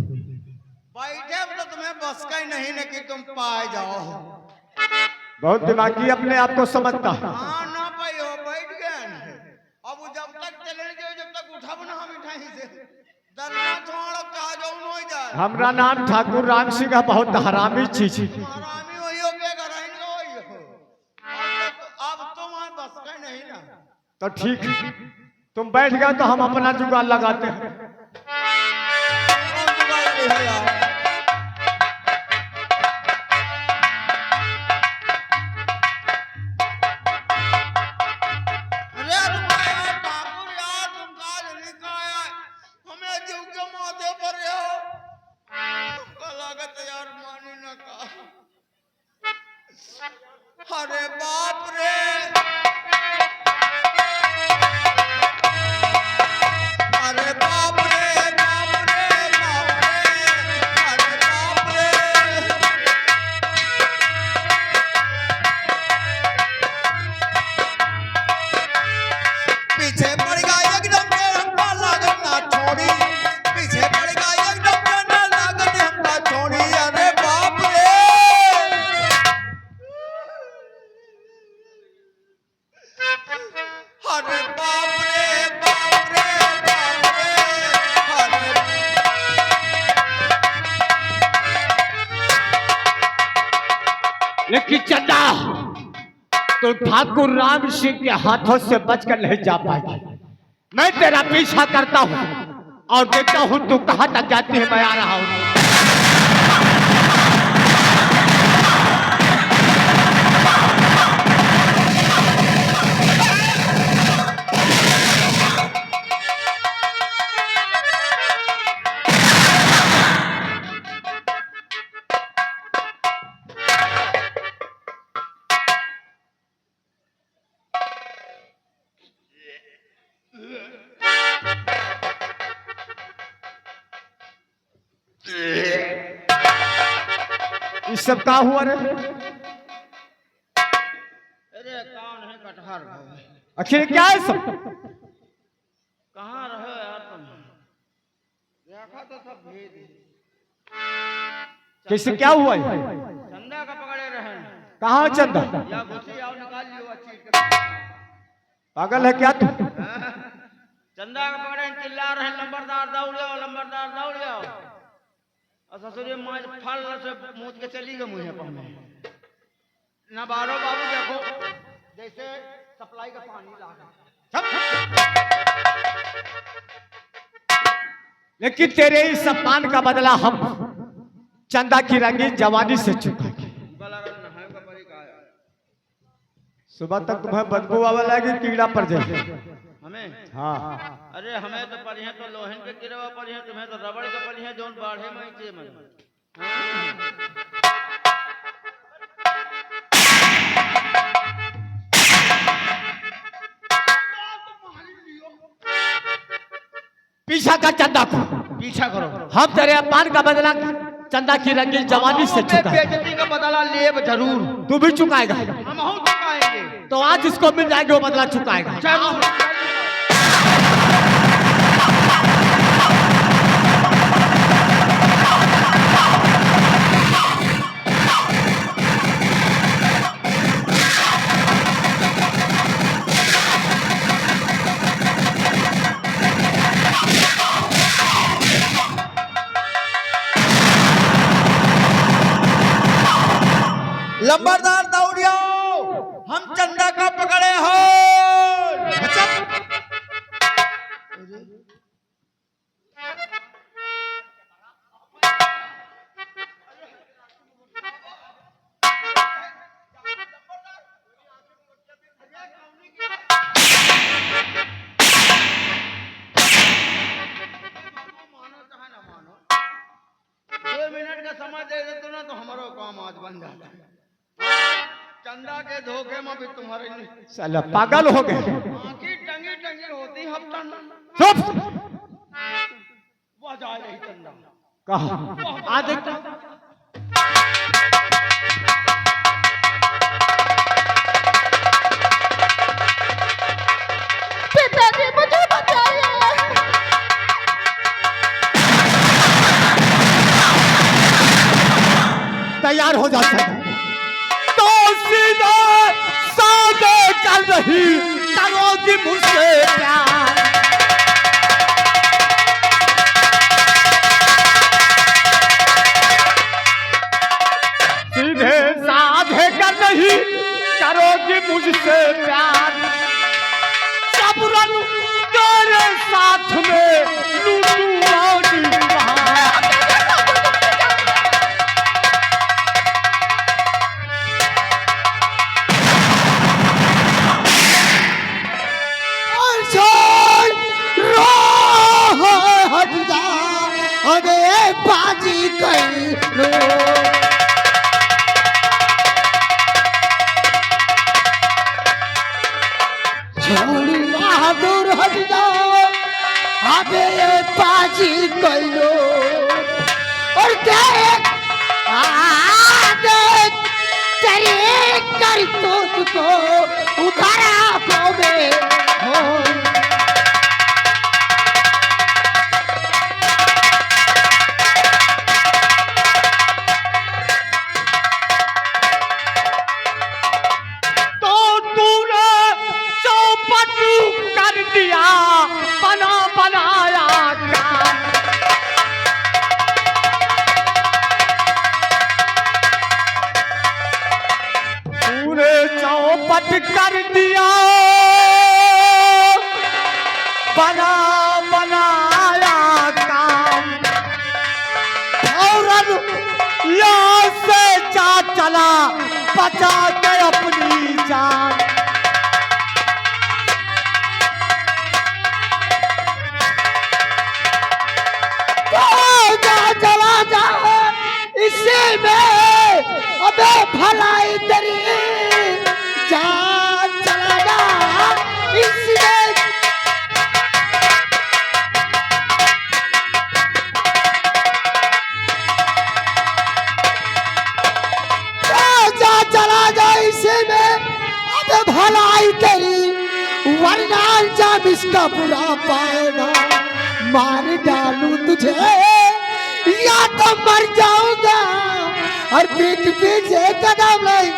बैठे तो तुम्हें बस का ही नहीं ना कि तुम पाए जाओ। बहुत दिमागी अपने आप को समझता है। हाँ ना पाई हो, बैठ गए ना। अब वो जब तक चले गए, जब तक उठब ना हम इठाई से दरना छोड़ कहा जाऊं नहीं जाए। हमारा नाम ठाकुर राम सिंह है, बहुत हरामी चीज है। हरामी होई हो के घर आइन होई हो। अब तुम्हारे बस का नहीं ना। तो ठीक है, तुम बैठ गए तो हम अपना जुगाड़ लगाते हैं। कौन जुगाड़ लगी है यार? अरे तुम्हारे ठाकुर यार, तुम काज नहीं खाया, हमें जीव के माथे पर रहे हो। तुमको लागत यार मानी न का। अरे बाप रे, अरे बाप रे, बाप रे, बाप रे, अरे बाप रे। पीछे पड़ गया एकदम के हमका लागत ना छोड़ी, पीछे पड़ गया एकदम के ना लागत हमका छोड़ी। अरे बाप रे, अरे बाप रे, बाप रे, बाप रे, अरे लेकिन चंदा तो ठाकुर राम सिंह के हाथों से बचकर नहीं जा पाएगी। मैं तेरा पीछा करता हूँ और देखता हूँ तू कहाँ तक जाती है। मैं आ रहा हूँ। इस सब का हुआ रे? अरे कौन है कटहर भाई? आखिर क्या है सब? कहाँ रहे यार तुम? देखा तो सब भेद है। कैसे क्या हुआ है? चंदा का पकड़े रहे। कहाँ चंदा? या घुसी आओ निकाल लियो अच्छी के। पागल है क्या तू? चंदा का पकड़े चिल्ला रहे लंबरदार दौड़ियो, लंबरदार दौड़ियो। और ससुरे माज फल से मूत के चली गई मुझे पहने। ना बारो बाबू देखो जैसे सप्लाई का पानी लागा। लेकिन तेरे इस सम्मान का बदला हम चंदा की रंगीन जवानी से चुकाएंगे। सुबह तक तुम्हें बदबू आवे लगी, कीड़ा पड़ जाए हमें। हाँ अरे हमें तो पड़ी है तो लोहन के गिरवा पड़ी है, तुम्हें तो रबड़ के पड़ी है जोन बाढ़े में चे मन। पीछा का चंदा को पीछा करो। हम तेरे अपमान का बदला चंदा की रंगीन जवानी से चुकाएंगे। बेइज्जती का बदला ले जरूर। तू भी चुकाएगा। हम हो चुकाएंगे। तो आज इसको मिल जाएगा वो बदला चुकाएगा। लंबरदार दौड़ियो, हम चंदा का पकड़े हो। मिनट का समय दे देते ना तो हमारा काम आज बन जाता है। चंदा के धोखे में भी तुम्हारे साला पागल हो गए। आंखें टंगी टंगी होती हफ्ता चुप। वह जा रही चंदा। कहा आ देखता। पिताजी मुझे बचाइए। तैयार हो जा चंदा। तो सीधा सादे कर रही करोगी मुझसे प्यार। सीधे साधे कर रही करोगी मुझसे प्यार। जबरन तेरे साथ में लूटूंगी बहार। अरे बाजी कर लो। अबे ये बाजी कलो और देख देख तेरे कर तुझको उतारा कोबे हो तो तूने चौपट कर दिया बना बनाया काम तूने चौपट कर दिया बना बनाया काम और यहाँ से जा चला बचा के अपनी जान जा चला जा इसी में अबे भलाई तेरी जा चला जा इसमें जा चला जा इसी में अबे भलाई तेरी वरना अंजाम इसका बुरा पाएगा मार डालू तुझे या तो मर जाऊंगा और पीठ पीछे कदम नहीं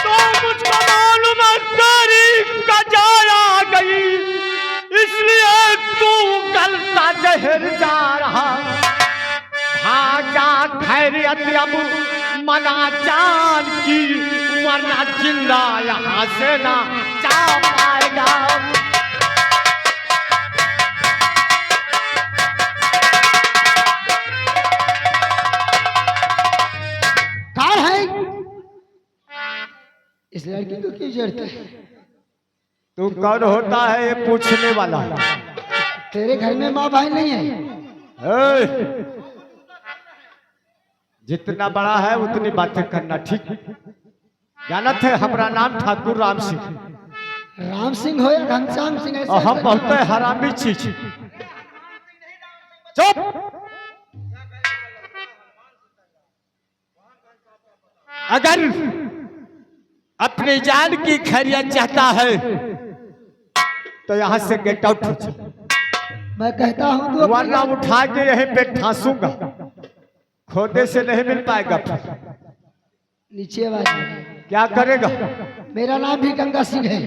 तो मुझको मालूम है तेरी कजाया गई इसलिए तू कल सा जहर जा रहा भागा खैरियत अब मना जान की वरना जिंदा यहाँ से ना जा पाएगा कौन है इस लड़की को क्यों जड़ता है तू कौन होता है ये पूछने वाला तेरे घर में माँ भाई नहीं है ए, जितना बड़ा है उतनी बातें करना ठीक जानत है हमारा नाम ठाकुर राम सिंह राम सिंह हो या घनश्याम सिंह ऐसे और हम बहुत हरामी चीज चुप अगर अपनी जान की खैरियत चाहता है तो यहाँ से गेट आउट हो जाए मैं कहता हूँ तो वरना उठा के यहीं पे ठासूंगा खोदे से नहीं मिल पाएगा फिर नीचे आवाज दे। क्या करेगा मेरा नाम भी गंगा सिंह है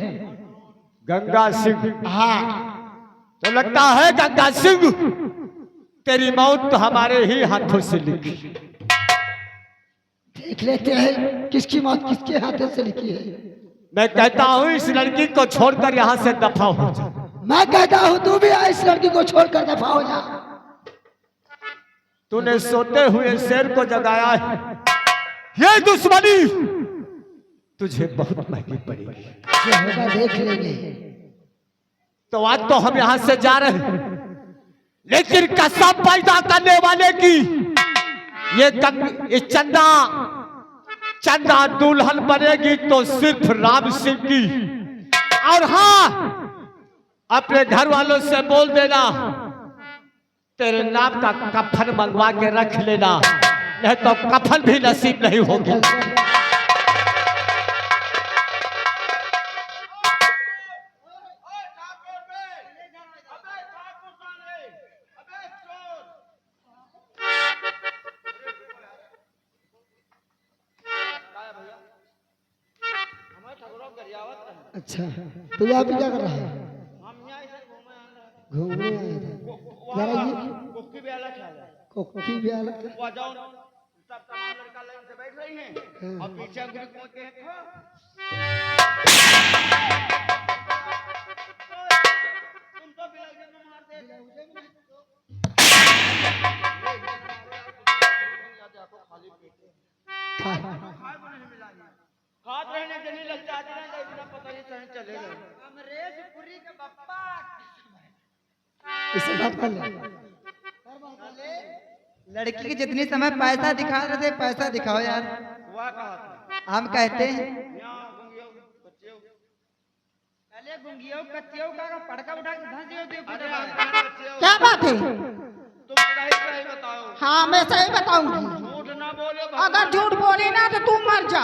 गंगा सिंह हाँ तो लगता है गंगा सिंह तेरी मौत तो हमारे ही हाथों से लिखी देख लेते हैं किसकी मौत किसके हाथों से लिखी है मैं कहता हूँ इस लड़की को छोड़कर यहाँ से दफा हो जा मैं कहता हूँ तू भी आ इस लड़की को छोड़कर दफा हो जा तूने सोते हुए शेर को जगाया है ये दुश्मनी तुझे बहुत महंगी पड़ेगी जो होगा देख लेंगे तो आज तो हम यहाँ से जा रहे हैं लेकिन कसम पैदा करने वाले की ये चंदा दुल्हन बनेगी तो सिर्फ राम सिंह की और हाँ अपने घर वालों से बोल देना तेरे नाम का कफन मंगवा के रख लेना नहीं तो कफन भी नसीब नहीं होगी अच्छा तो यहाँ पे क्या कर रहा है घूमने आया था जरा ये कोकी भी अलग सब तमाम लड़का लाइन से बैठ रही हैं और पीछे अंगुली पहुंच के हैं तुम तो बिलाइए में मार दे खाली पेट खाद रहने के लिए लगता है इतना पता नहीं सही चलेगा अमरेश पुरी के बप्पा इससे बात कर ले लड़की की जितनी समय पैसा दिखा रहे थे पैसा दिखाओ यार हुआ कहा था हम कहते हैं यहाँ घूमियो बच्चे गुंगियो कच्चियो का पड़का उठा के धंस दियो अरे आप कहाँ बच्चे हो? क्या बात है? तुम सही सही बताओ। हाँ मैं सही बताऊंगी। झूठ ना बोलो अगर झूठ बोले ना तो तू मर जा।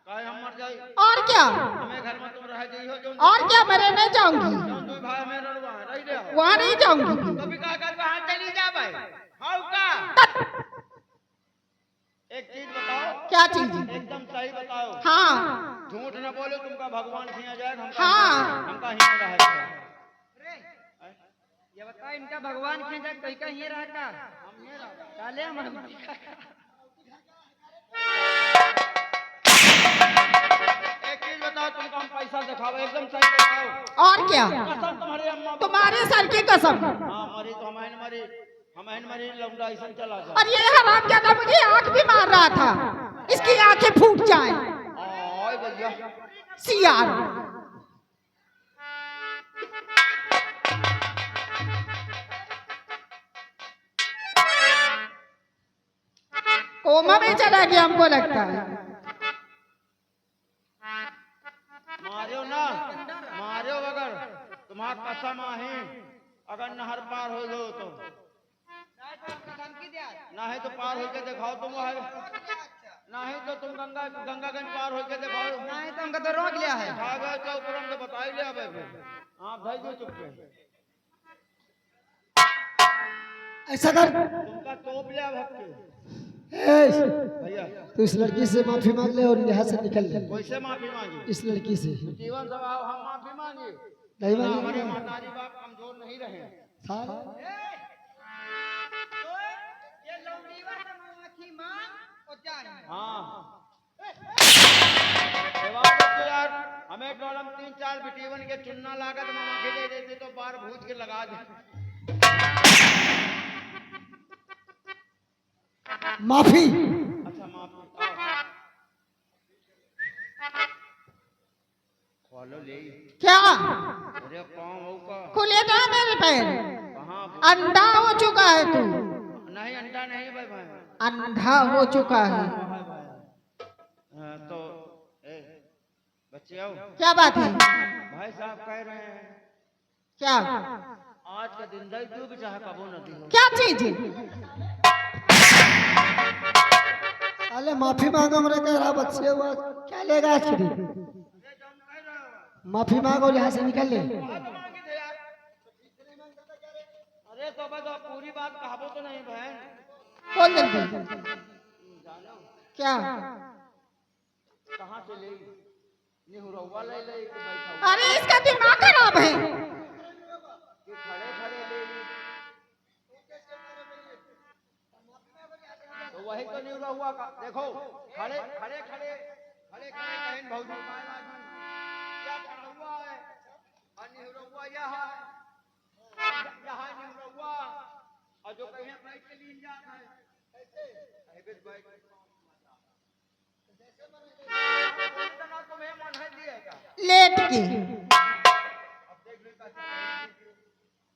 काहे हम मर जाई? और क्या? हमें घर में तुम रह जाइयो जो और क्या, मैं नहीं जाऊंगी, दो भाई में रड़वा रह जा। वहाँ नहीं जाऊंगी। तो भी का कर वहां चली जा भाई। हाउ का? एक चीज बताओ। क्या चीज? एकदम सही बताओ। हाँ झूठ न बोलो, तुमका भगवान खिया जाए हमका। हाँ। हमका ही में रहे। ये बता इनका भगवान खींचा कोई का ही रहा का चाले हमारे एक चीज बताओ, तुमको हम पैसा दिखाओ, एकदम सही बताओ। और क्या? कसम तुम्हारे अम्मा तुम्हारे सर की कसम। हाँ मरी तो हमारे मरी लौंडा ऐसा चला जा। और ये हरामजादा मुझे आंख भी मार रहा था, इसकी आंखें फूट जाए। ओए भैया सियार। कोमा में चला गया हमको लगता है। मारियो ना, मारियो अगर तुम्हारा कसम आहे, अगर नहर पार हो लो तो नहीं तो पार होके दिखाओ तुम है, नहीं तो तुम गंगागंज पार होके दिखाओ। नहीं तो हमका तो रोक लिया है। आ गए तो ऊपर हमने बता ही लिया भाई। हाँ भाई जो चुपके ऐसा कर, तुमका तोप लिया भक्ति भैया। तू इस लड़की से माफी मांग ले और यहाँ से निकल ले। कैसे माफी मांगी? इस लड़की से जीवन स्वभाव हम माफी मांगे। नहीं हमारे मांगी। माताजी बाप कमजोर नहीं रहे। हाँ तो यार हमें डोलम 3-4 बिटीवन के चुनना लागत मामा के दे देते तो बार भूज के लगा दे। माफी। अच्छा माफी खोलो ले। क्या? अरे पाँव होगा खुले तो है मेरे पैर। कहाँ? अंधा हो चुका है तू। नहीं अंडा नहीं भाई भाई। अंधा हो चुका है। हाँ, तो बच्चे आओ। क्या बात है? भाई साहब कह रहे हैं क्या? आज का दिन दई तू भी चाहे कबो नदी हो। क्या चीज है? अरे माफी मांगो, मेरे कह रहा बच्चे हुआ क्या लेगा आज के दिन? माफी मांगो, यहाँ से निकल ले। अरे तो बस पूरी बात कहाबो तो नहीं बहन। बोल जल्दी। क्या? कहाँ से ले? निहुरवा ले ले कि बैठा अरे इसका दिमाग खराब है। कि खड़े खड़े ले ली। तो वही तो निहुरवा का देखो, खड़े खड़े खड़े खड़े खड़े बहन भौजी क्या खड़ा हुआ है और निहुरवा यहाँ यहाँ निहुरवा और जो कहीं बैठ के लीन जाता है ऐसे बैठ तुम्हें मन है दिएगा लेट के।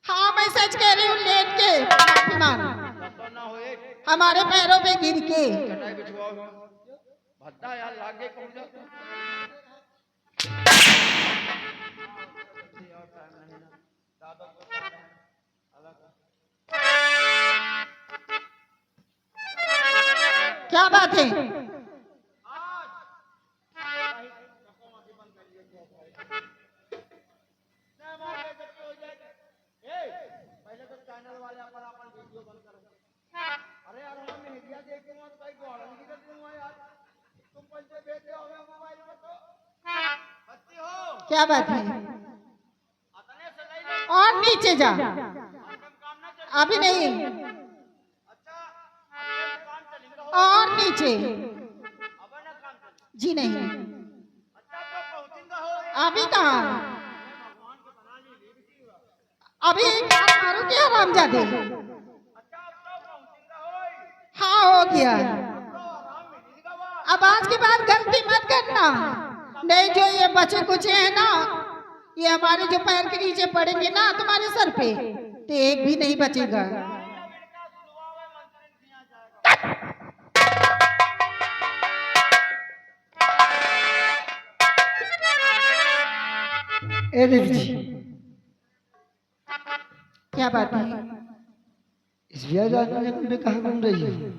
हाँ मैं सच कह रही हूँ, लेट के माफी मांग। तो ना होए हमारे पैरों पे गिर के। चटाई बिछवाओ भद्दा यार लागे कौन जा क्या बात है? पहले तो चैनल वाले अपन अपन वीडियो बंद कर। अरे यार हम मीडिया देख के मत भाई गोड़न की कर दूंगा यार। तुम पैसे भेजते हो हमें मोबाइल पर तो बच्चे हो। क्या बात है? अतने से नहीं ले और नीचे जा। काम ना चल। अभी नहीं। अच्छा काम चलेगा और नीचे। अब ना काम चल। जी नहीं, अच्छा तो पहुंचेगा हो। अभी कहाँ? अभी मारो क्या हरामजादे? अच्छा अब तो पहुंचेगा हो। हाँ हो गया। तो आराम मिलेगा वहाँ। अब आज के बाद गलती मत करना, नहीं जो ये बचे कुछ है ना, ये हमारे जो पैर के नीचे पड़ेंगे ना तुम्हारे सर पे, तो एक भी नहीं बचेगा। ए देवी जी, क्या बात है? इस ब्याह जाने में कहाँ घूम रही है?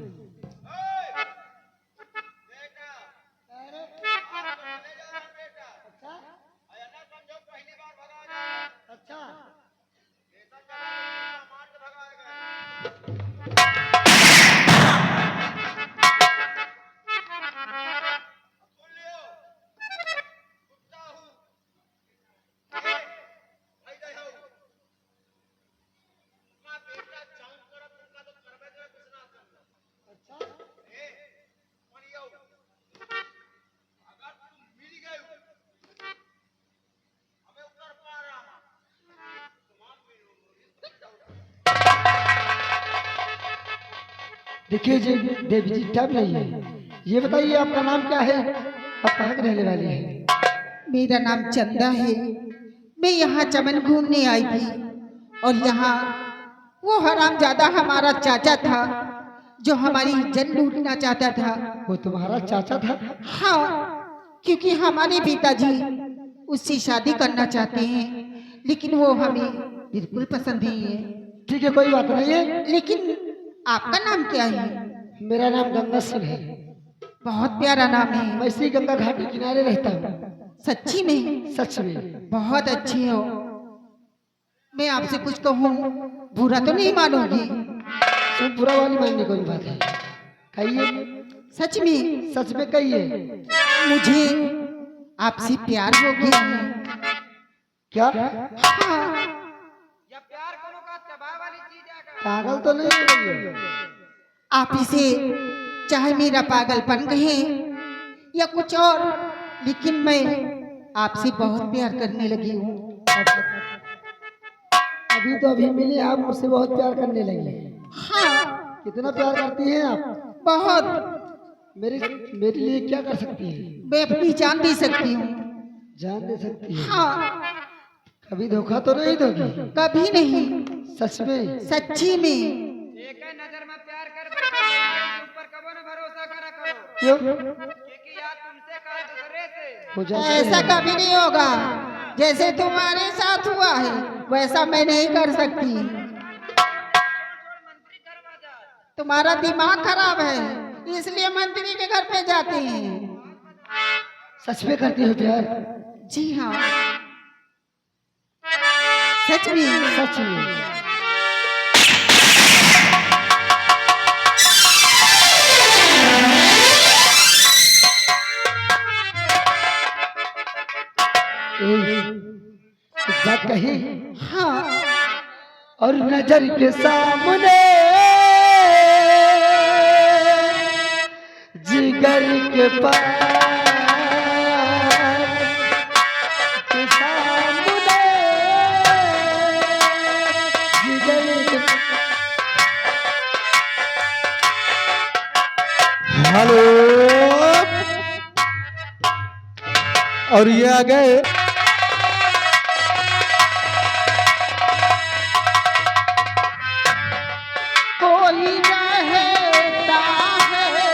देखिए जी देवी जी, टाइम नहीं है। ये बताइए आपका नाम क्या है? आप कहाँ के रहने वाली हैं? मेरा नाम चंदा है। मैं यहाँ चमन घूमने आई थी और यहाँ वो हरामजादा हमारा चाचा था जो हमारी इज्जत लूटना चाहता था। वो तुम्हारा चाचा था? हाँ, क्योंकि हमारे पिताजी उससे शादी करना चाहते हैं, लेकिन वो हमें बिल्कुल पसंद नहीं है। ठीक है, कोई बात नहीं है। लेकिन आपका नाम क्या है? मेरा नाम गंगा सिंह है। बहुत प्यारा नाम है। मैं इसी गंगा घाट के किनारे रहता हूँ। सच्ची में? सच में। बहुत अच्छे हो। मैं आपसे कुछ कहूँ, बुरा तो नहीं मानोगी? सब बुरा वाली मानने कोई बात है। कहिए। सच में? सच में कहिए। मुझे आपसे प्यार हो गया है। क्या? हाँ, या प्यार कोनो का चबा वाली चीज है का? पागल तो नहीं हो रही है? आप इसे चाहे मेरा पागलपन कहे या कुछ और, लेकिन मैं आपसे बहुत प्यार करने लगी हूँ। अभी तो अभी मिले, आप मुझसे बहुत प्यार करने लगे। हाँ, कितना प्यार करती हैं आप? बहुत। मेरे लिए क्या कर सकती है? मैं अपनी जान दे सकती हूँ। जान दे सकती है? हाँ, कभी धोखा तो नहीं दोगी? कभी नहीं। सच में? सच्ची में। एक ही नजर में प्यार कर बैठा है, ऊपर कबो न भरोसा करा करो, क्यों? क्योंकि यार तुमसे कहा दूसरे से। हो जाता है। ऐसा कभी नहीं होगा। जैसे तुम्हारे साथ हुआ है वैसा मैं नहीं कर सकती। तुम्हारा दिमाग खराब है, इसलिए मंत्री के घर पे जाते हैं। सच में करती हो प्यार? जी हाँ, सच में। सच में? एक बात कही। हाँ, और नजर के सामने जिगर के पास के सामने जिगर के। हेलो, और ये आ गए। कोई रहता है,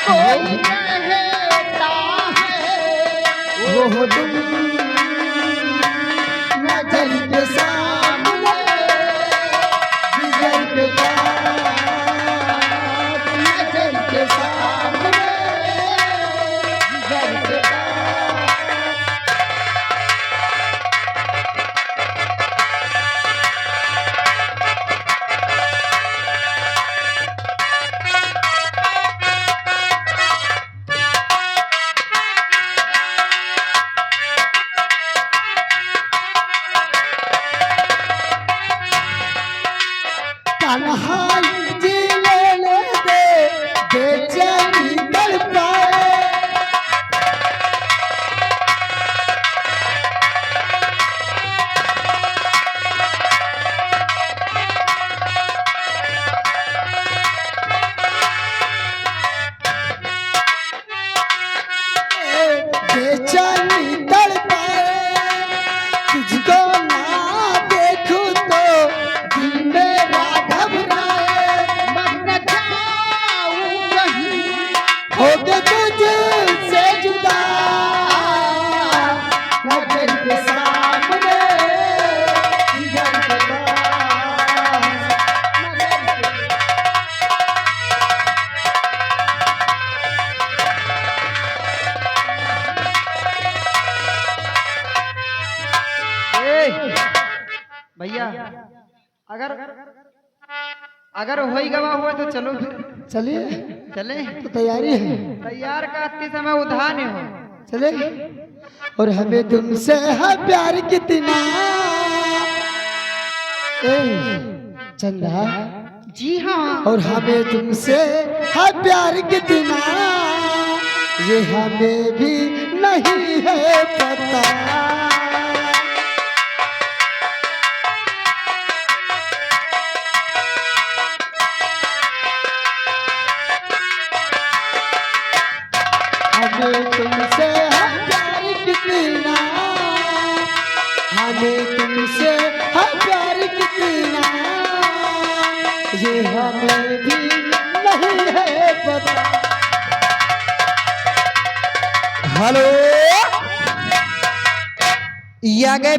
कोई रहता है, वो तुम नजर के सामने जिगर के पास, नजर के सामने जिगर के पास। अगर अगर वही गवा हुआ तो चलो फिर चलिए चले। तो तैयारी है, तैयार का अति समय उधान हो। चले। और हमें तुमसे है प्यार कितना, ए चंदा, जी हाँ। और हमें तुमसे है प्यार कितना, ये हमें भी नहीं है पता। हमें तुमसे है प्यार कितना, हमें तुमसे है प्यार कितना, ये हमें भी नहीं है पता। हेलो, ये आ गए